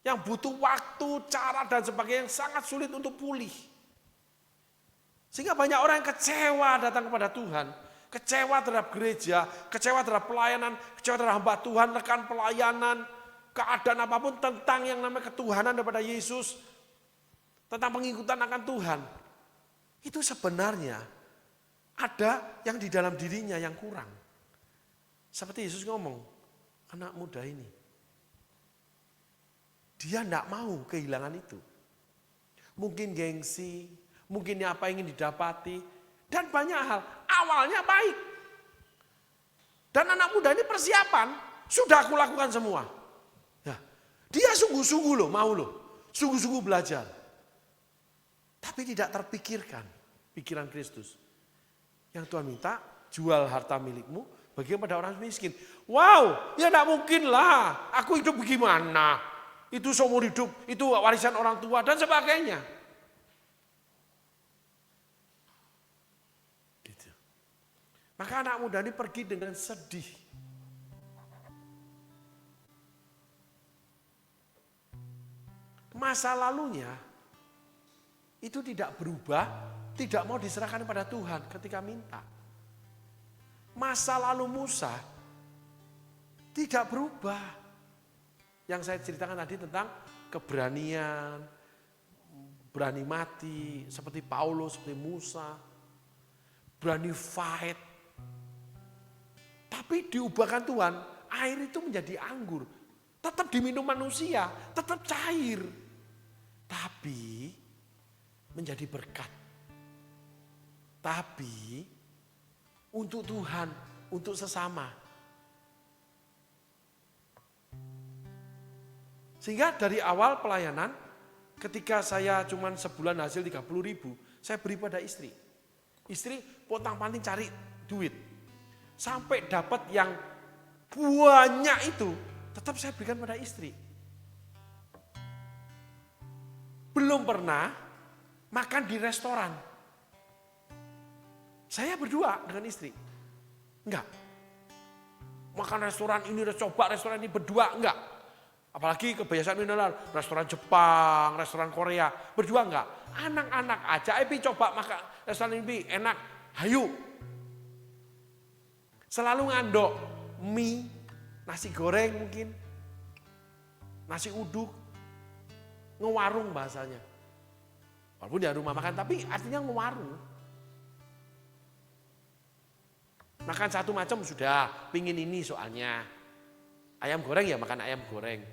Yang butuh waktu, cara dan sebagainya yang sangat sulit untuk pulih. Sehingga banyak orang yang kecewa datang kepada Tuhan. Kecewa terhadap gereja, kecewa terhadap pelayanan, kecewa terhadap hamba Tuhan, rekan pelayanan, keadaan apapun tentang yang namanya ketuhanan daripada Yesus. Tentang pengikutan akan Tuhan. Itu sebenarnya ada yang di dalam dirinya yang kurang. Seperti Yesus ngomong, anak muda ini. Dia tidak mau kehilangan itu. Mungkin gengsi, mungkin apa yang ingin didapati, dan banyak hal. Awalnya baik. Dan anak muda ini persiapan, sudah aku lakukan semua. Ya, dia sungguh-sungguh loh, mau loh. Sungguh-sungguh belajar. Tapi tidak terpikirkan, pikiran Kristus. Yang Tuhan minta, jual harta milikmu, bagi pada orang miskin. Wow, ya tidak mungkin lah. Aku hidup bagaimana? Itu seumur hidup, itu warisan orang tua dan sebagainya. Gitu. Maka anak muda ini pergi dengan sedih. Masa lalunya itu tidak berubah, tidak mau diserahkan kepada Tuhan ketika minta. Masa lalu Musa tidak berubah. Yang saya ceritakan tadi tentang keberanian, berani mati, seperti Paulus, seperti Musa, berani fight. Tapi diubahkan Tuhan, air itu menjadi anggur. Tetap diminum manusia, tetap cair. Tapi menjadi berkat. Tapi untuk Tuhan, untuk sesama. Sehingga dari awal pelayanan, ketika saya cuma sebulan hasil 30.000, saya beri pada istri. Istri pontang-panting cari duit. Sampai dapat yang banyak itu, tetap saya berikan pada istri. Belum pernah makan di restoran. Saya berdua dengan istri. Enggak. Makan restoran ini, coba restoran ini berdua, enggak. Apalagi kebiasaan milenial, restoran Jepang, restoran Korea, berdua enggak. Anak-anak aja, coba makan restoran ini enak, hayu. Selalu ngandok mie, nasi goreng mungkin, nasi uduk, ngewarung bahasanya. Walaupun di rumah makan, tapi artinya ngewarung. Makan satu macam sudah, pingin ini soalnya. Ayam goreng ya makan ayam goreng.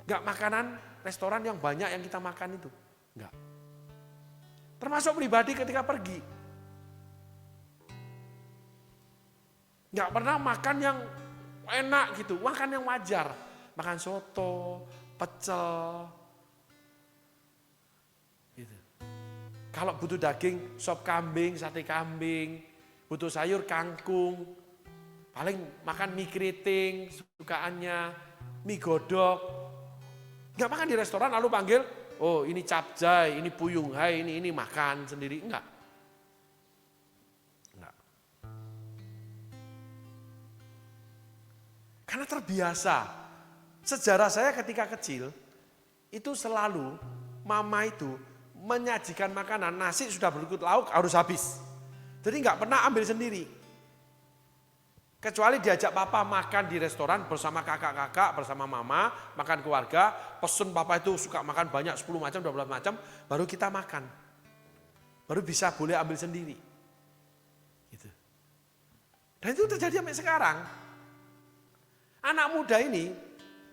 Enggak makanan restoran yang banyak yang kita makan itu. Enggak. Termasuk pribadi ketika pergi. Enggak pernah makan yang enak gitu, makan yang wajar. Makan soto, pecel. Gitu. Kalau butuh daging, sop kambing, sate kambing. Butuh sayur kangkung, paling makan mie keriting, sukaannya, mie godok. Gak makan di restoran lalu panggil oh ini capjai, ini puyung hai, ini makan sendiri. Enggak. Karena terbiasa. Sejarah saya ketika kecil, itu selalu mama itu menyajikan makanan, nasi sudah berikut lauk harus habis. Jadi nggak pernah ambil sendiri. Kecuali diajak papa makan di restoran bersama kakak-kakak, bersama mama, makan keluarga, pesen papa itu suka makan banyak, 10 macam, 12 macam, baru kita makan. Baru bisa boleh ambil sendiri. Gitu. Dan itu terjadi sampai sekarang. Anak muda ini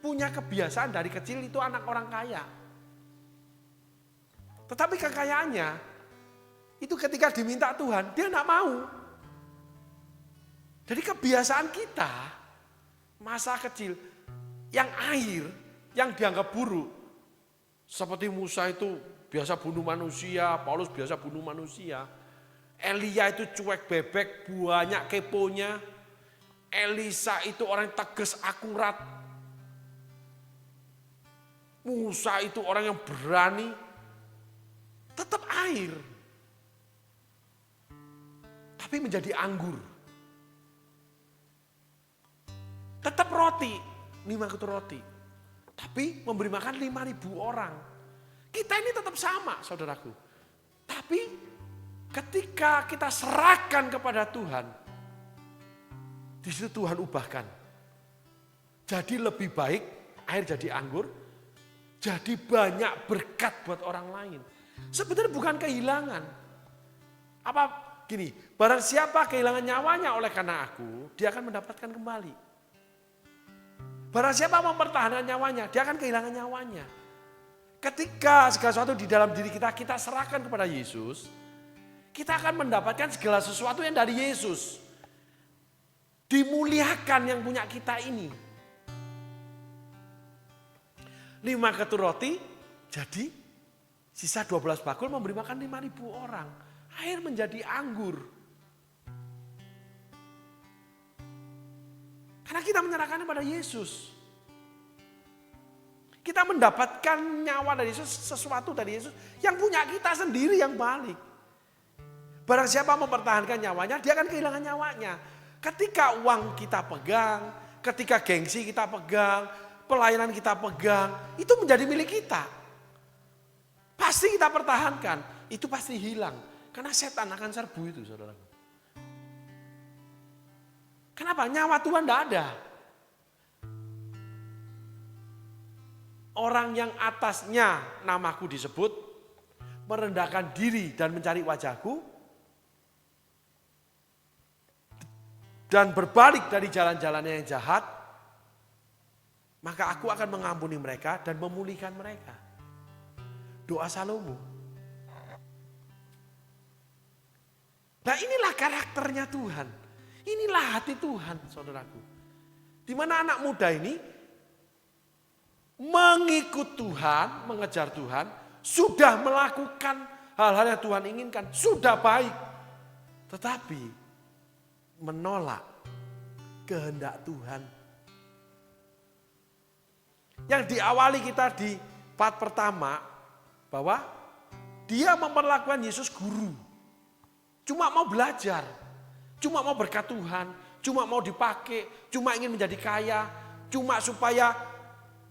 punya kebiasaan dari kecil itu anak orang kaya. Tetapi kekayaannya itu ketika diminta Tuhan, dia enggak mau. Jadi kebiasaan kita masa kecil yang air, yang dianggap buruk. Seperti Musa itu biasa bunuh manusia, Paulus biasa bunuh manusia. Elia itu cuek bebek, banyak keponya. Elisa itu orang yang tegas akurat. Musa itu orang yang berani. Tetap air. Tapi menjadi anggur. Tetap roti. 5 ketur roti. Tapi memberi makan 5.000 orang. Kita ini tetap sama saudaraku. Tapi ketika kita serahkan kepada Tuhan. Di situ Tuhan ubahkan. Jadi lebih baik air jadi anggur. Jadi banyak berkat buat orang lain. Sebenarnya bukan kehilangan. Apa gini, barang siapa kehilangan nyawanya oleh karena aku, dia akan mendapatkan kembali. Barang siapa mempertahankan nyawanya, dia akan kehilangan nyawanya. Ketika segala sesuatu di dalam diri kita, kita serahkan kepada Yesus, kita akan mendapatkan segala sesuatu yang dari Yesus. Dimuliakan yang punya kita ini. 5 ketur roti, jadi sisa 12 bakul memberi makan 5.000 orang. Air menjadi anggur. Karena kita menyerahkan kepada Yesus. Kita mendapatkan nyawa dari Yesus, sesuatu dari Yesus yang punya kita sendiri yang balik. Barang siapa mempertahankan nyawanya, dia akan kehilangan nyawanya. Ketika uang kita pegang, ketika gengsi kita pegang, pelayanan kita pegang, itu menjadi milik kita. Pasti kita pertahankan, itu pasti hilang. Karena setan akan serbu itu saudaraku. Kenapa? Nyawa Tuhan tidak ada. Orang yang atasnya namaku disebut, merendahkan diri dan mencari wajahku, dan berbalik dari jalan-jalannya yang jahat, maka aku akan mengampuni mereka dan memulihkan mereka. Doa Salomo. Nah inilah karakternya Tuhan. Inilah hati Tuhan saudaraku. Di mana anak muda ini mengikut Tuhan, mengejar Tuhan, sudah melakukan hal-hal yang Tuhan inginkan, sudah baik. Tetapi menolak kehendak Tuhan. Yang diawali kita di part pertama, bahwa dia memperlakukan Yesus guru. Cuma mau belajar, cuma mau berkat Tuhan, cuma mau dipakai, cuma ingin menjadi kaya, cuma supaya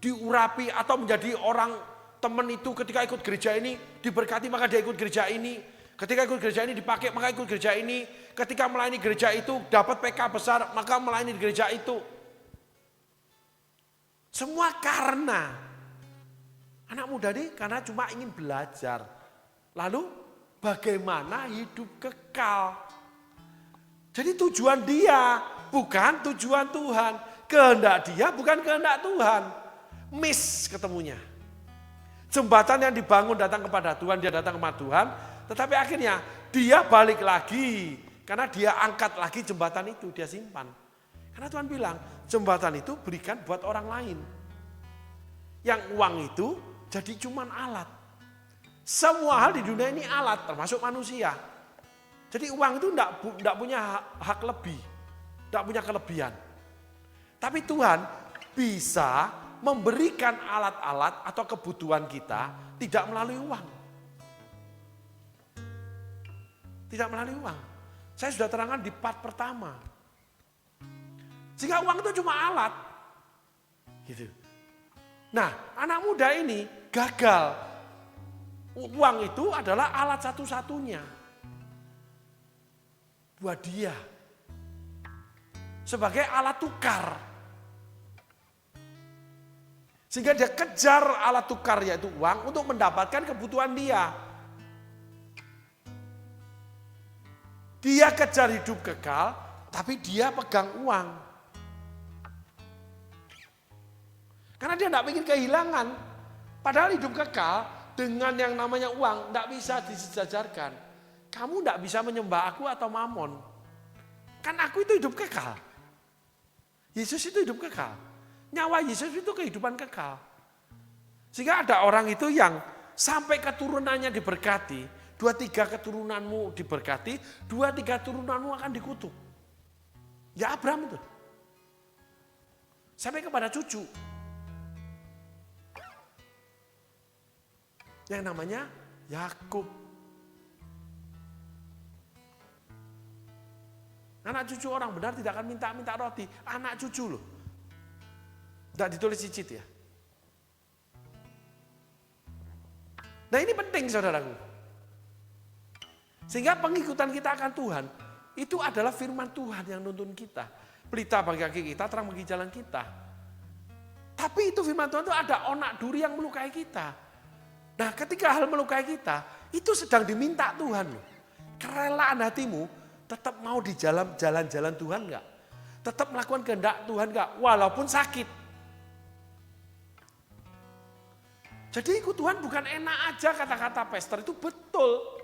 diurapi atau menjadi orang teman itu ketika ikut gereja ini diberkati maka dia ikut gereja ini. Ketika ikut gereja ini dipakai maka ikut gereja ini. Ketika melayani gereja itu dapat PK besar maka melayani di gereja itu. Semua karena anak muda ini karena cuma ingin belajar. Lalu bagaimana hidup kekal. Jadi tujuan dia bukan tujuan Tuhan. Kehendak dia bukan kehendak Tuhan. Miss ketemunya. Jembatan yang dibangun datang kepada Tuhan, dia datang kepada Tuhan. Tetapi akhirnya dia balik lagi. Karena dia angkat lagi jembatan itu, dia simpan. Karena Tuhan bilang, jembatan itu berikan buat orang lain. Yang uang itu jadi cuman alat. Semua hal di dunia ini alat, termasuk manusia. Jadi uang itu enggak punya hak lebih. Enggak punya kelebihan. Tapi Tuhan bisa memberikan alat-alat atau kebutuhan kita tidak melalui uang. Tidak melalui uang. Saya sudah terangkan di part pertama. Sehingga uang itu cuma alat. Gitu. Nah, anak muda ini gagal. Uang itu adalah alat satu-satunya buat dia. Sebagai alat tukar. Sehingga dia kejar alat tukar yaitu uang untuk mendapatkan kebutuhan dia. Dia kejar hidup kekal, tapi dia pegang uang. Karena dia tidak ingin kehilangan. Padahal hidup kekal dengan yang namanya uang tidak bisa disejajarkan. Kamu tidak bisa menyembah aku atau mamon. Kan aku itu hidup kekal. Yesus itu hidup kekal. Nyawa Yesus itu kehidupan kekal. Sehingga ada orang itu yang sampai keturunannya diberkati. 2-3 keturunanmu diberkati, 2-3 turunanmu akan dikutuk. Ya Abraham itu. Sampai kepada cucu. Yang namanya Yakub. Anak cucu orang benar tidak akan minta roti. Anak cucu loh. Tidak ditulis cicit ya. Nah ini penting saudaraku. Sehingga pengikutan kita akan Tuhan, itu adalah firman Tuhan yang nuntun kita. Pelita bagi kaki kita, terang bagi jalan kita. Tapi itu firman Tuhan itu ada onak duri yang melukai kita. Nah ketika hal melukai kita, itu sedang diminta Tuhan loh. Kerelaan hatimu tetap mau di jalan-jalan Tuhan enggak? Tetap melakukan kehendak Tuhan enggak? Walaupun sakit. Jadi ikut Tuhan bukan enak aja kata-kata pastor itu betul.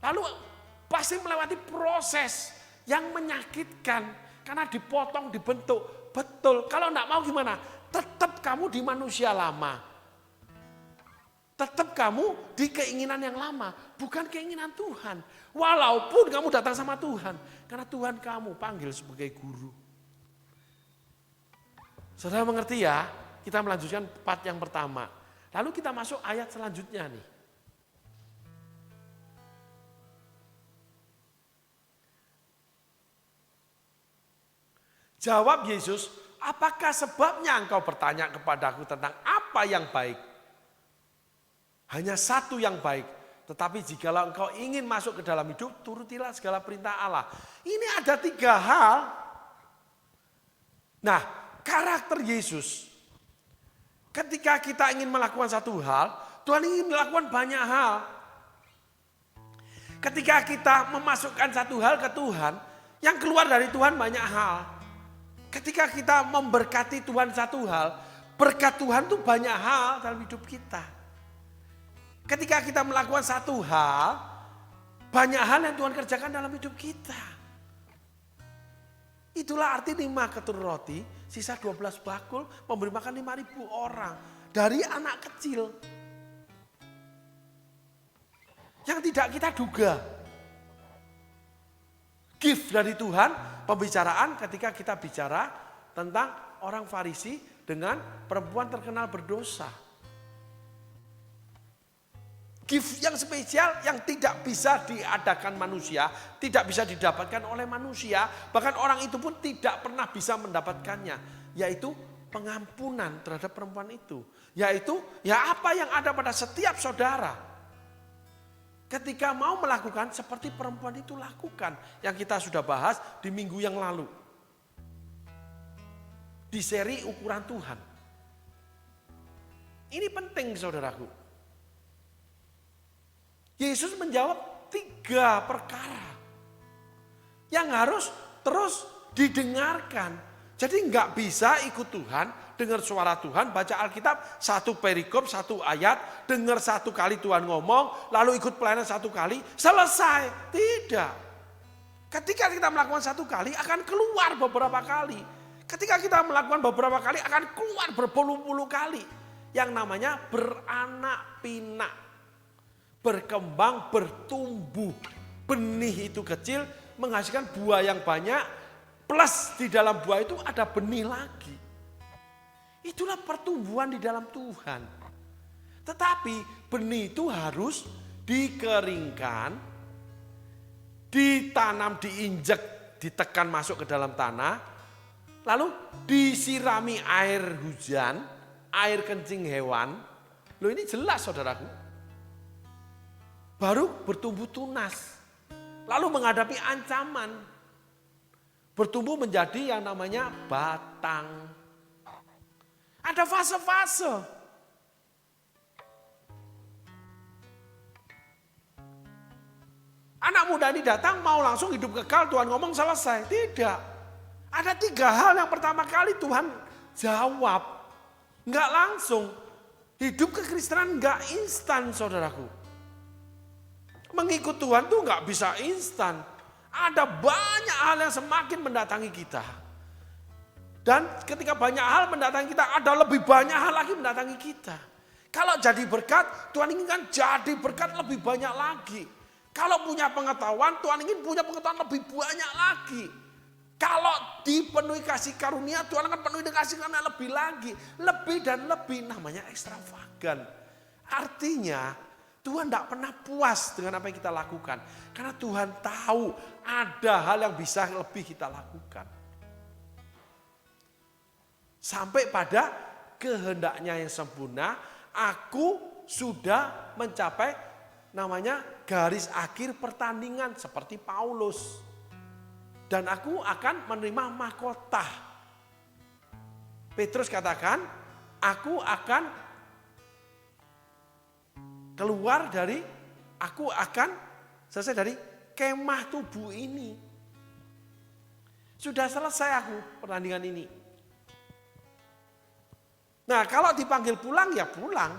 Lalu pasti melewati proses yang menyakitkan. Karena dipotong, dibentuk. Betul, kalau enggak mau gimana? Tetap kamu di manusia lama. Tetap kamu di keinginan yang lama. Bukan keinginan Tuhan. Walaupun kamu datang sama Tuhan. Karena Tuhan kamu panggil sebagai guru. Saudara mengerti ya? Kita melanjutkan part yang pertama. Lalu kita masuk ayat selanjutnya nih. Jawab Yesus, apakah sebabnya engkau bertanya kepadaku tentang apa yang baik? Hanya satu yang baik. Tetapi jikalau engkau ingin masuk ke dalam hidup, turutilah segala perintah Allah. Ini ada 3 hal. Nah, karakter Yesus. Ketika kita ingin melakukan satu hal, Tuhan ingin melakukan banyak hal. Ketika kita memasukkan satu hal ke Tuhan, yang keluar dari Tuhan banyak hal. Ketika kita memberkati Tuhan satu hal, berkat Tuhan itu banyak hal dalam hidup kita. Ketika kita melakukan satu hal, banyak hal yang Tuhan kerjakan dalam hidup kita. Itulah arti 5 ketur roti, sisa 12 bakul, memberi makan 5.000 orang. Dari anak kecil. Yang tidak kita duga. Gift dari Tuhan, pembicaraan ketika kita bicara tentang orang Farisi dengan perempuan terkenal berdosa. Gift yang spesial yang tidak bisa diadakan manusia, tidak bisa didapatkan oleh manusia, bahkan orang itu pun tidak pernah bisa mendapatkannya, yaitu pengampunan terhadap perempuan itu. Yaitu ya apa yang ada pada setiap saudara. Ketika mau melakukan seperti perempuan itu lakukan. Yang kita sudah bahas di minggu yang lalu. Di seri ukuran Tuhan. Ini penting saudaraku. Yesus menjawab 3 perkara. Yang harus terus didengarkan. Jadi nggak bisa ikut Tuhan, dengar suara Tuhan, baca Alkitab, 1 perikop, 1 ayat, dengar 1 kali Tuhan ngomong, lalu ikut pelayanan 1 kali, selesai. Tidak. Ketika kita melakukan 1 kali, akan keluar beberapa kali. Ketika kita melakukan beberapa kali, akan keluar berpuluh-puluh kali. Yang namanya beranak pinak. Berkembang, bertumbuh. Benih itu kecil, menghasilkan buah yang banyak, plus di dalam buah itu ada benih lagi. Itulah pertumbuhan di dalam Tuhan. Tetapi benih itu harus dikeringkan, ditanam, diinjek, ditekan masuk ke dalam tanah, lalu disirami air hujan, air kencing hewan. Loh ini jelas saudaraku. Baru bertumbuh tunas. Lalu menghadapi ancaman. Bertumbuh menjadi yang namanya batang. Ada fase-fase. Anak muda ini datang mau langsung hidup kekal, Tuhan ngomong selesai. Tidak. Ada 3 hal yang pertama kali Tuhan jawab. Enggak langsung. Hidup kekristenan enggak instan saudaraku. Mengikut Tuhan tuh enggak bisa instan. Ada banyak hal yang semakin mendatangi kita. Dan ketika banyak hal mendatangi kita, ada lebih banyak hal lagi mendatangi kita. Kalau jadi berkat, Tuhan inginkan jadi berkat lebih banyak lagi. Kalau punya pengetahuan, Tuhan ingin punya pengetahuan lebih banyak lagi. Kalau dipenuhi kasih karunia, Tuhan akan penuhi dengan kasih karunia lebih lagi. Lebih dan lebih, namanya ekstravagan. Artinya, Tuhan tidak pernah puas dengan apa yang kita lakukan. Karena Tuhan tahu ada hal yang bisa lebih kita lakukan. Sampai pada kehendaknya yang sempurna, aku sudah mencapai namanya garis akhir pertandingan seperti Paulus. Dan aku akan menerima mahkota. Petrus katakan, aku akan keluar dari, aku akan selesai dari kemah tubuh ini. Sudah selesai aku pertandingan ini. Nah kalau dipanggil pulang ya pulang.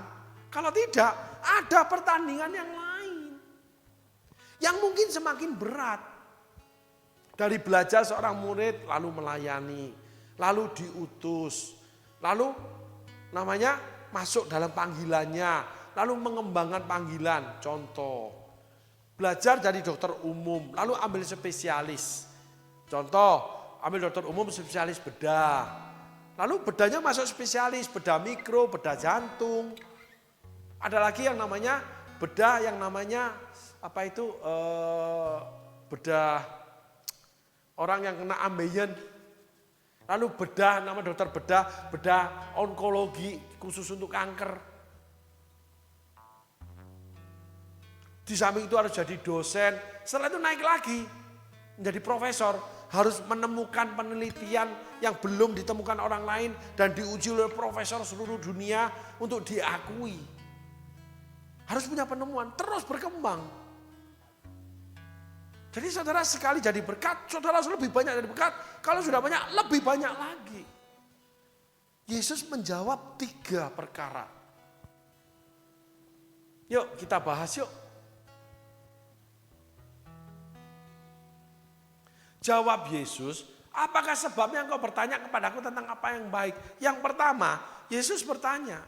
Kalau tidak ada pertandingan yang lain. Yang mungkin semakin berat. Dari belajar seorang murid lalu melayani. Lalu diutus. Lalu namanya masuk dalam panggilannya. Lalu mengembangkan panggilan. Contoh. Belajar jadi dokter umum. Lalu ambil spesialis. Contoh. Ambil dokter umum spesialis bedah. Lalu bedahnya masuk spesialis, bedah mikro, bedah jantung. Ada lagi yang namanya bedah yang namanya apa itu bedah orang yang kena ambeien. Lalu bedah nama dokter bedah onkologi khusus untuk kanker. Di samping itu harus jadi dosen. Setelah itu naik lagi menjadi profesor. Harus menemukan penelitian yang belum ditemukan orang lain dan diuji oleh profesor seluruh dunia untuk diakui. Harus punya penemuan, terus berkembang. Jadi saudara sekali jadi berkat, saudara lebih banyak jadi berkat. Kalau sudah banyak, lebih banyak lagi. Yesus menjawab 3 perkara. Yuk kita bahas yuk. Jawab Yesus, apakah sebabnya engkau bertanya kepadaku tentang apa yang baik? Yang pertama, Yesus bertanya.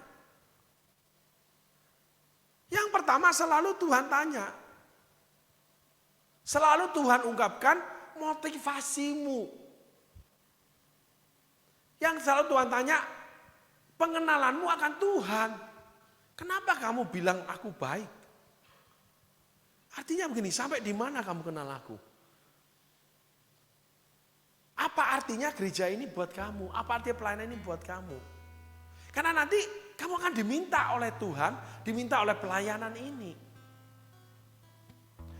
Yang pertama selalu Tuhan tanya. Selalu Tuhan ungkapkan motivasimu. Yang selalu Tuhan tanya, pengenalanmu akan Tuhan. Kenapa kamu bilang aku baik? Artinya begini, sampai di mana kamu kenal aku? Apa artinya gereja ini buat kamu? Apa artinya pelayanan ini buat kamu? Karena nanti kamu akan diminta oleh Tuhan, diminta oleh pelayanan ini.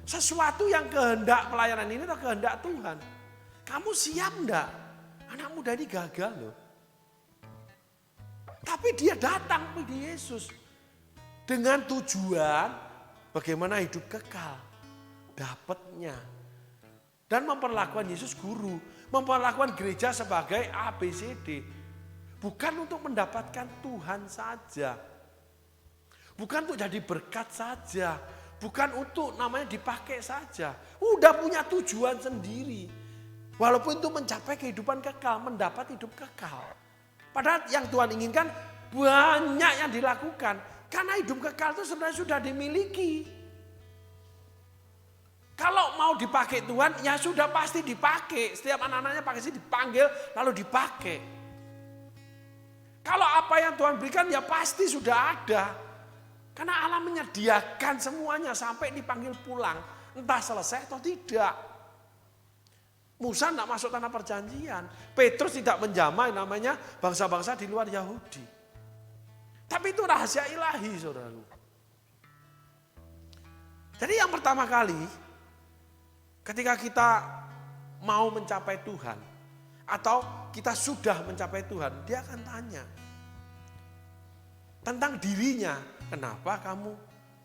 Sesuatu yang kehendak pelayanan ini atau kehendak Tuhan. Kamu siap enggak? Anak muda ini gagal loh. Tapi dia datang pada Yesus. Dengan tujuan bagaimana hidup kekal. Dapatnya. Dan memperlakukan Yesus guru. Memperlakukan gereja sebagai ABCD. Bukan untuk mendapatkan Tuhan saja. Bukan untuk jadi berkat saja. Bukan untuk namanya dipakai saja. Udah punya tujuan sendiri. Walaupun itu mencapai kehidupan kekal. Mendapat hidup kekal. Padahal yang Tuhan inginkan banyak yang dilakukan. Karena hidup kekal itu sebenarnya sudah dimiliki. Kalau mau dipakai Tuhan, ya sudah pasti dipakai. Setiap anak-anaknya pakai sih dipanggil, lalu dipakai. Kalau apa yang Tuhan berikan ya pasti sudah ada. Karena Allah menyediakan semuanya sampai dipanggil pulang. Entah selesai atau tidak. Musa tidak masuk tanah perjanjian. Petrus tidak menjamah namanya bangsa-bangsa di luar Yahudi. Tapi itu rahasia ilahi, saudaraku. Jadi yang pertama kali, ketika kita mau mencapai Tuhan, atau kita sudah mencapai Tuhan, dia akan tanya tentang dirinya. Kenapa kamu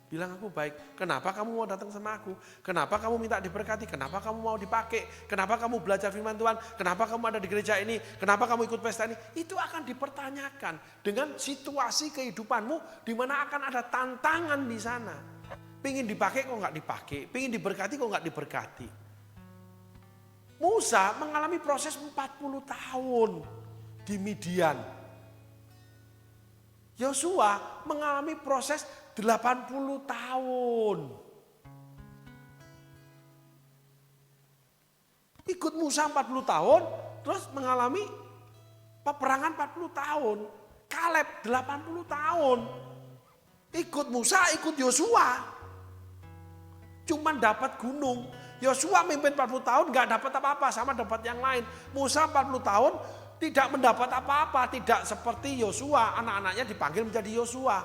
bilang aku baik? Kenapa kamu mau datang sama aku? Kenapa kamu minta diberkati? Kenapa kamu mau dipakai? Kenapa kamu belajar firman Tuhan? Kenapa kamu ada di gereja ini? Kenapa kamu ikut pesta ini? Itu akan dipertanyakan dengan situasi kehidupanmu di mana akan ada tantangan di sana. Pingin dipakai kok nggak dipakai? Pingin diberkati kok nggak diberkati? Musa mengalami proses 40 tahun di Midian. Yosua mengalami proses 80 tahun. Ikut Musa 40 tahun, terus mengalami peperangan 40 tahun. Kaleb 80 tahun. Ikut Musa, ikut Yosua. Cuman dapat gunung. Yosua mimpin 40 tahun gak dapat apa-apa, sama dapat yang lain. Musa 40 tahun tidak mendapat apa-apa, tidak seperti Yosua, anak-anaknya dipanggil menjadi Yosua.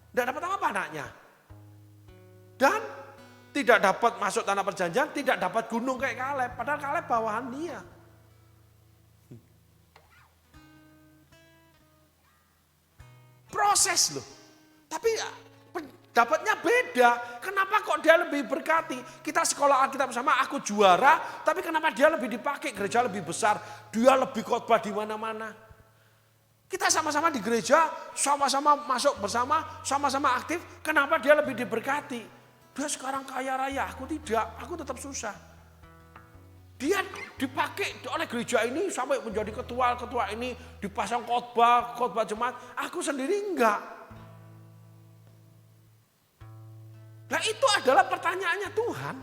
Tidak dapat apa-apa anaknya. Dan tidak dapat masuk tanah perjanjian, tidak dapat gunung kayak Kaleb. Padahal Kaleb bawahan dia. Proses loh. Tapi dapatnya beda. Kenapa kok dia lebih berkati? Kita sekolah Alkitab bersama, aku juara, tapi kenapa dia lebih dipakai? Gereja lebih besar, dia lebih khotbah di mana-mana. Kita sama-sama di gereja, sama-sama masuk bersama, sama-sama aktif. Kenapa dia lebih diberkati? Dia sekarang kaya raya, aku tidak, aku tetap susah. Dia dipakai oleh gereja ini sampai menjadi ketua ini, dipasang khotbah jemaat. Aku sendiri enggak. Nah itu adalah pertanyaannya Tuhan.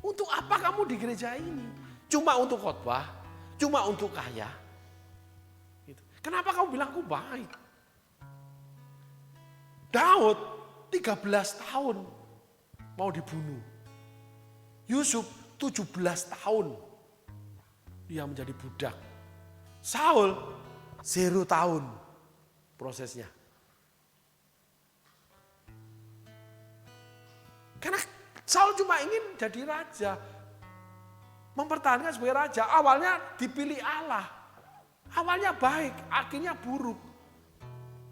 Untuk apa kamu di gereja ini? Cuma untuk khotbah? Cuma untuk kaya? Gitu. Kenapa kamu bilang aku baik? Daud 13 tahun mau dibunuh. Yusuf 17 tahun dia menjadi budak. Saul 0 tahun prosesnya. Karena Saul cuma ingin jadi raja. Mempertahankan sebagai raja. Awalnya dipilih Allah. Awalnya baik, akhirnya buruk.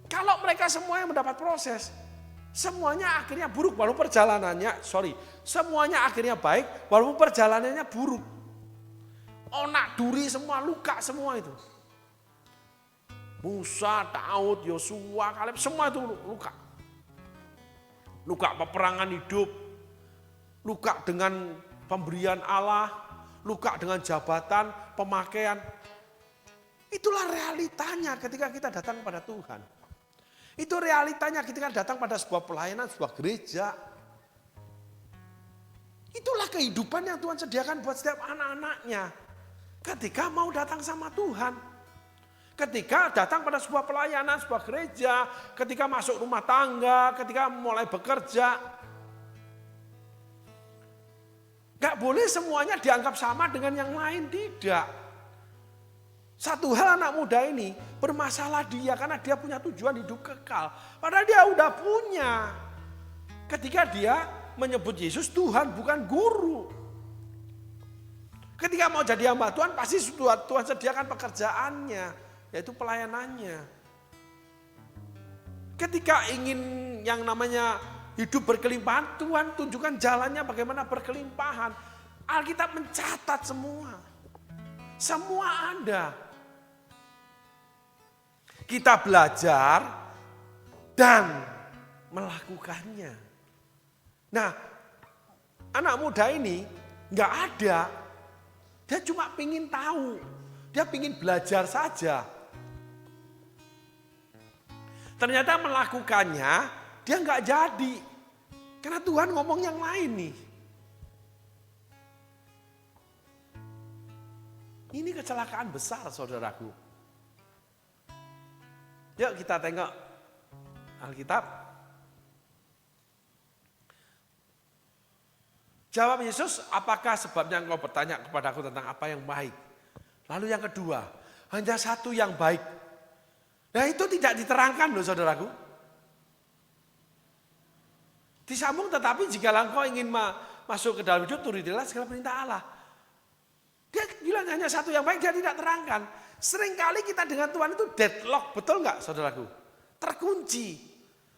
Kalau mereka semuanya mendapat proses, semuanya akhirnya buruk. Walaupun perjalanannya, semuanya akhirnya baik, walaupun perjalanannya buruk. Onak, duri semua, luka semua itu. Musa, Daud, Yosua, Kaleb, semua itu luka. Luka peperangan hidup, luka dengan pemberian Allah, luka dengan jabatan, pemakaian. Itulah realitanya ketika kita datang kepada Tuhan. Itu realitanya ketika datang pada sebuah pelayanan, sebuah gereja. Itulah kehidupan yang Tuhan sediakan buat setiap anak-anaknya. Ketika mau datang sama Tuhan. Ketika datang pada sebuah pelayanan, sebuah gereja, ketika masuk rumah tangga, ketika mulai bekerja. Gak boleh semuanya dianggap sama dengan yang lain, tidak. Satu hal anak muda ini bermasalah dia karena dia punya tujuan hidup kekal. Padahal dia udah punya. Ketika dia menyebut Yesus Tuhan bukan guru. Ketika mau jadi hamba Tuhan pasti Tuhan sediakan pekerjaannya. Yaitu pelayanannya. Ketika ingin yang namanya hidup berkelimpahan, Tuhan tunjukkan jalannya bagaimana berkelimpahan. Alkitab mencatat semua. Semua ada. Kita belajar dan melakukannya. Nah, anak muda ini nggak ada. Dia cuma pingin tahu. Dia pingin belajar saja. Ternyata melakukannya dia nggak jadi. Karena Tuhan ngomong yang lain nih. Ini kecelakaan besar saudaraku. Yuk kita tengok Alkitab. Jawab Yesus, apakah sebabnya engkau bertanya kepadaku tentang apa yang baik? Lalu yang kedua, hanya satu yang baik. Nah itu tidak diterangkan loh saudaraku. Disambung, tetapi jika engkau ingin masuk ke dalam hidup, turutilah segala perintah Allah. Dia bilang hanya satu yang baik, dia tidak terangkan. Seringkali kita dengan Tuhan itu deadlock, betul nggak saudaraku? Terkunci.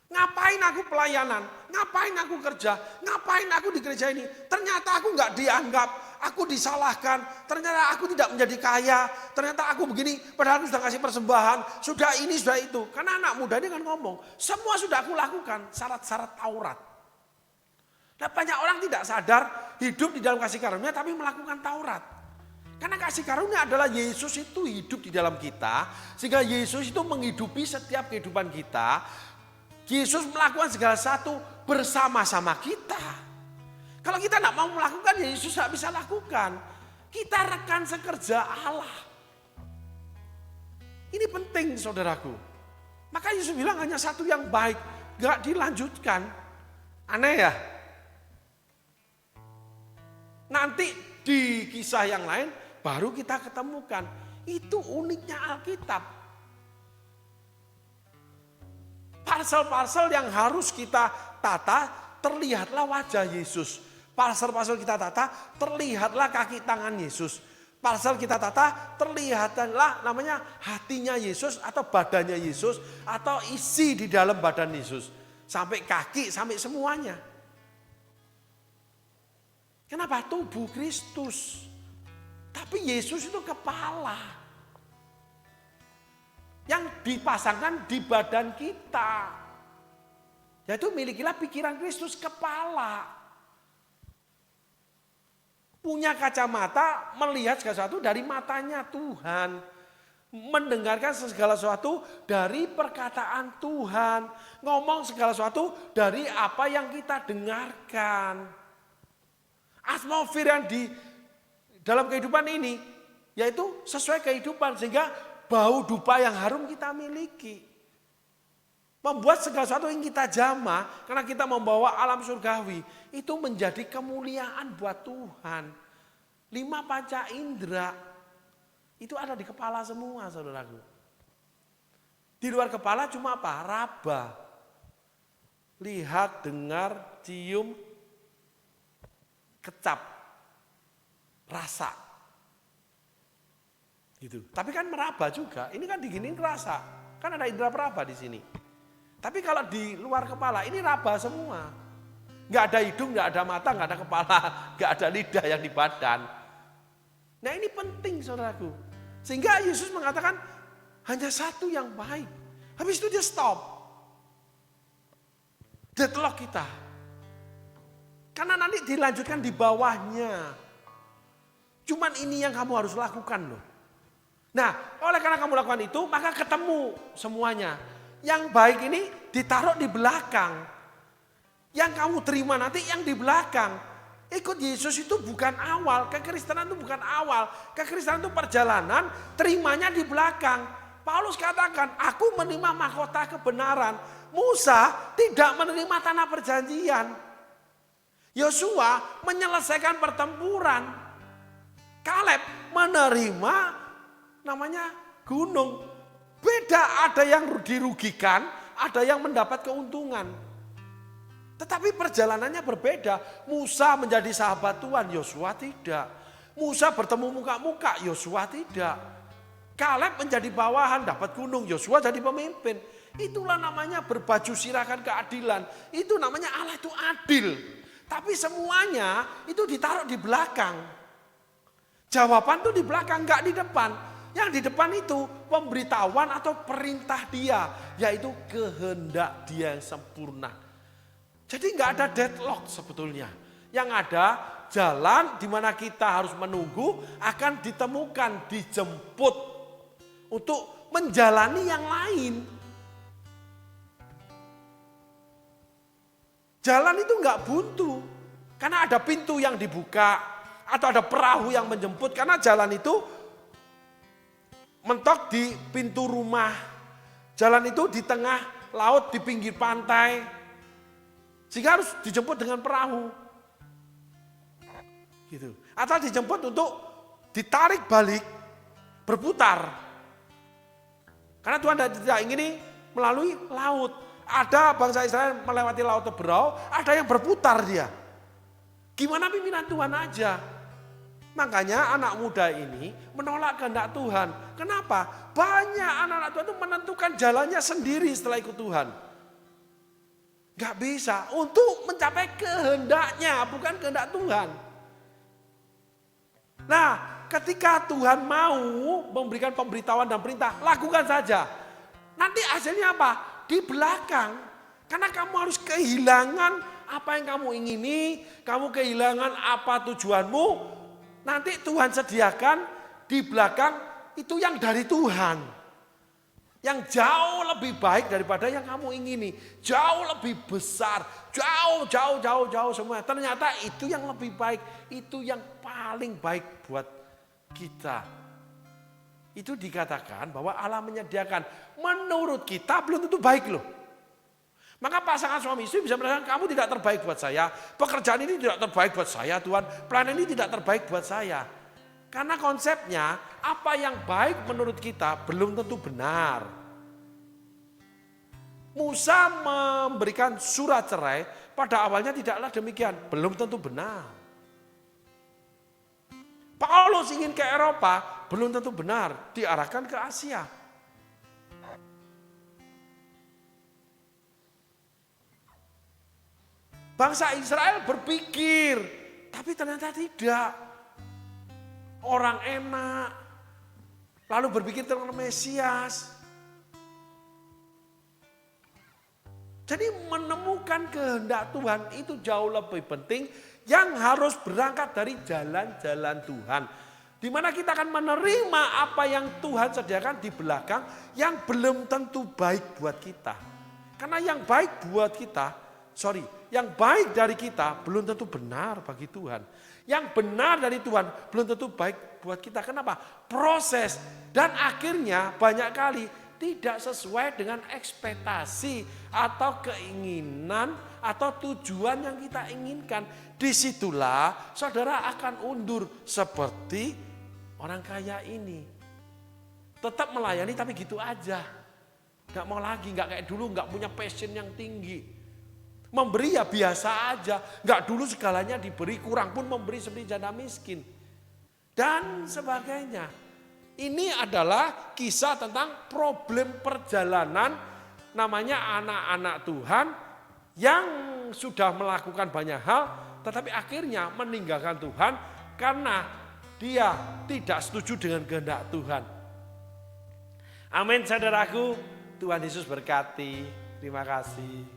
Ngapain aku pelayanan? Ngapain aku kerja? Ngapain aku di gereja ini? Ternyata aku nggak dianggap, aku disalahkan. Ternyata aku tidak menjadi kaya. Ternyata aku begini, padahal aku sudah kasih persembahan. Sudah ini, sudah itu. Karena anak muda ini kan ngomong, semua sudah aku lakukan, syarat-syarat Taurat. Nah, banyak orang tidak sadar hidup di dalam kasih karunia tapi melakukan Taurat. Karena kasih karunia adalah Yesus itu hidup di dalam kita. Sehingga Yesus itu menghidupi setiap kehidupan kita. Yesus melakukan segala sesuatu bersama-sama kita. Kalau kita tidak mau melakukan, Yesus tidak bisa lakukan. Kita rekan sekerja Allah. Ini penting saudaraku. Maka Yesus bilang hanya satu yang baik. Gak dilanjutkan. Aneh ya? Nanti di kisah yang lain baru kita ketemukan. Itu uniknya Alkitab. Parsel-parsel yang harus kita tata, terlihatlah wajah Yesus. Parsel-parsel kita tata, terlihatlah kaki tangan Yesus. Parsel kita tata, terlihatlah namanya hatinya Yesus atau badannya Yesus atau isi di dalam badan Yesus. Sampai kaki, sampai semuanya. Kenapa? Tubuh Kristus. Tapi Yesus itu kepala. Yang dipasangkan di badan kita. Yaitu milikilah pikiran Kristus, kepala. Punya kacamata, melihat segala sesuatu dari matanya Tuhan. Mendengarkan segala sesuatu dari perkataan Tuhan. Ngomong segala sesuatu dari apa yang kita dengarkan. Atmosfer yang di dalam kehidupan ini, yaitu sesuai kehidupan, sehingga bau dupa yang harum kita miliki. Membuat segala sesuatu yang kita jamah, karena kita membawa alam surgawi, itu menjadi kemuliaan buat Tuhan. 5 panca indera, itu ada di kepala semua saudaraku. Di luar kepala cuma apa? Raba. Lihat, dengar, cium, kecap, rasa. Gitu. Tapi kan meraba juga, ini kan diginin rasa, kan ada indera peraba di sini. Tapi kalau di luar kepala ini raba semua, nggak ada hidung, nggak ada mata, nggak ada kepala, nggak ada lidah yang di badan. Nah ini penting saudaraku, sehingga Yesus mengatakan hanya satu yang baik. Habis itu dia stop, deadlock kita, karena nanti dilanjutkan di bawahnya. Cuman ini yang kamu harus lakukan loh. Nah, oleh karena kamu lakukan itu, maka ketemu semuanya. Yang baik ini ditaruh di belakang. Yang kamu terima nanti yang di belakang. Ikut Yesus itu bukan awal, kekristenan itu bukan awal. Kekristenan itu perjalanan, terimanya di belakang. Paulus katakan, aku menerima mahkota kebenaran. Musa tidak menerima tanah perjanjian. Yosua menyelesaikan pertempuran. Kaleb menerima namanya gunung. Beda, ada yang dirugikan, ada yang mendapat keuntungan. Tetapi perjalanannya berbeda. Musa menjadi sahabat Tuhan, Yosua tidak. Musa bertemu muka-muka, Yosua tidak. Kaleb menjadi bawahan, dapat gunung, Yosua jadi pemimpin. Itulah namanya berbaju sirahkan keadilan. Itu namanya Allah itu adil. Tapi semuanya itu ditaruh di belakang. Jawaban itu di belakang, enggak di depan. Yang di depan itu pemberitahuan atau perintah dia, yaitu kehendak dia yang sempurna. Jadi enggak ada deadlock sebetulnya. Yang ada jalan di mana kita harus menunggu akan ditemukan, dijemput untuk menjalani yang lain. Jalan itu enggak buntu, karena ada pintu yang dibuka atau ada perahu yang menjemput, karena jalan itu mentok di pintu rumah, Jalan itu di tengah laut, di pinggir pantai. Sehingga harus dijemput dengan perahu. Gitu. Atau dijemput untuk ditarik balik, berputar. Karena Tuhan tidak ingin melalui laut. Ada bangsa Israel melewati laut Teberau, ada yang berputar dia. Gimana pimpinan Tuhan aja. Makanya anak muda ini menolak kehendak Tuhan. Kenapa? Banyak anak-anak Tuhan itu menentukan jalannya sendiri setelah ikut Tuhan. Gak bisa untuk mencapai kehendaknya, bukan kehendak Tuhan. Nah, ketika Tuhan mau memberikan pemberitahuan dan perintah, lakukan saja. Nanti hasilnya apa? Di belakang. Karena kamu harus kehilangan apa yang kamu ingini, kamu kehilangan apa tujuanmu, nanti Tuhan sediakan di belakang itu yang dari Tuhan. Yang jauh lebih baik daripada yang kamu ingini. Jauh lebih besar, jauh semua. Ternyata itu yang lebih baik, itu yang paling baik buat kita. Itu dikatakan bahwa Allah menyediakan menurut kita belum tentu baik loh. Maka pasangan suami istri bisa mengatakan kamu tidak terbaik buat saya. Pekerjaan ini tidak terbaik buat saya Tuhan. Pelayanan ini tidak terbaik buat saya. Karena konsepnya apa yang baik menurut kita belum tentu benar. Musa memberikan surat cerai pada awalnya tidaklah demikian. Belum tentu benar. Paulus ingin ke Eropa belum tentu benar. Diarahkan ke Asia. Bangsa Israel berpikir, tapi ternyata tidak. Orang enak, lalu berpikir tentang Mesias. Jadi menemukan kehendak Tuhan itu jauh lebih penting yang harus berangkat dari jalan-jalan Tuhan. Di mana kita akan menerima apa yang Tuhan sediakan di belakang yang belum tentu baik buat kita. Karena yang baik buat kita, yang baik dari kita belum tentu benar bagi Tuhan. Yang benar dari Tuhan belum tentu baik buat kita. Kenapa? Proses dan akhirnya banyak kali tidak sesuai dengan ekspektasi atau keinginan atau tujuan yang kita inginkan. Disitulah saudara akan undur seperti orang kaya ini. Tetap melayani tapi gitu aja. Gak mau lagi, gak kayak dulu, gak punya passion yang tinggi. Memberi ya biasa aja. Gak dulu segalanya diberi, kurang pun memberi seperti janda miskin. Dan sebagainya. Ini adalah kisah tentang problem perjalanan namanya anak-anak Tuhan yang sudah melakukan banyak hal tetapi akhirnya meninggalkan Tuhan karena dia tidak setuju dengan kehendak Tuhan. Amin saudaraku, Tuhan Yesus berkati. Terima kasih.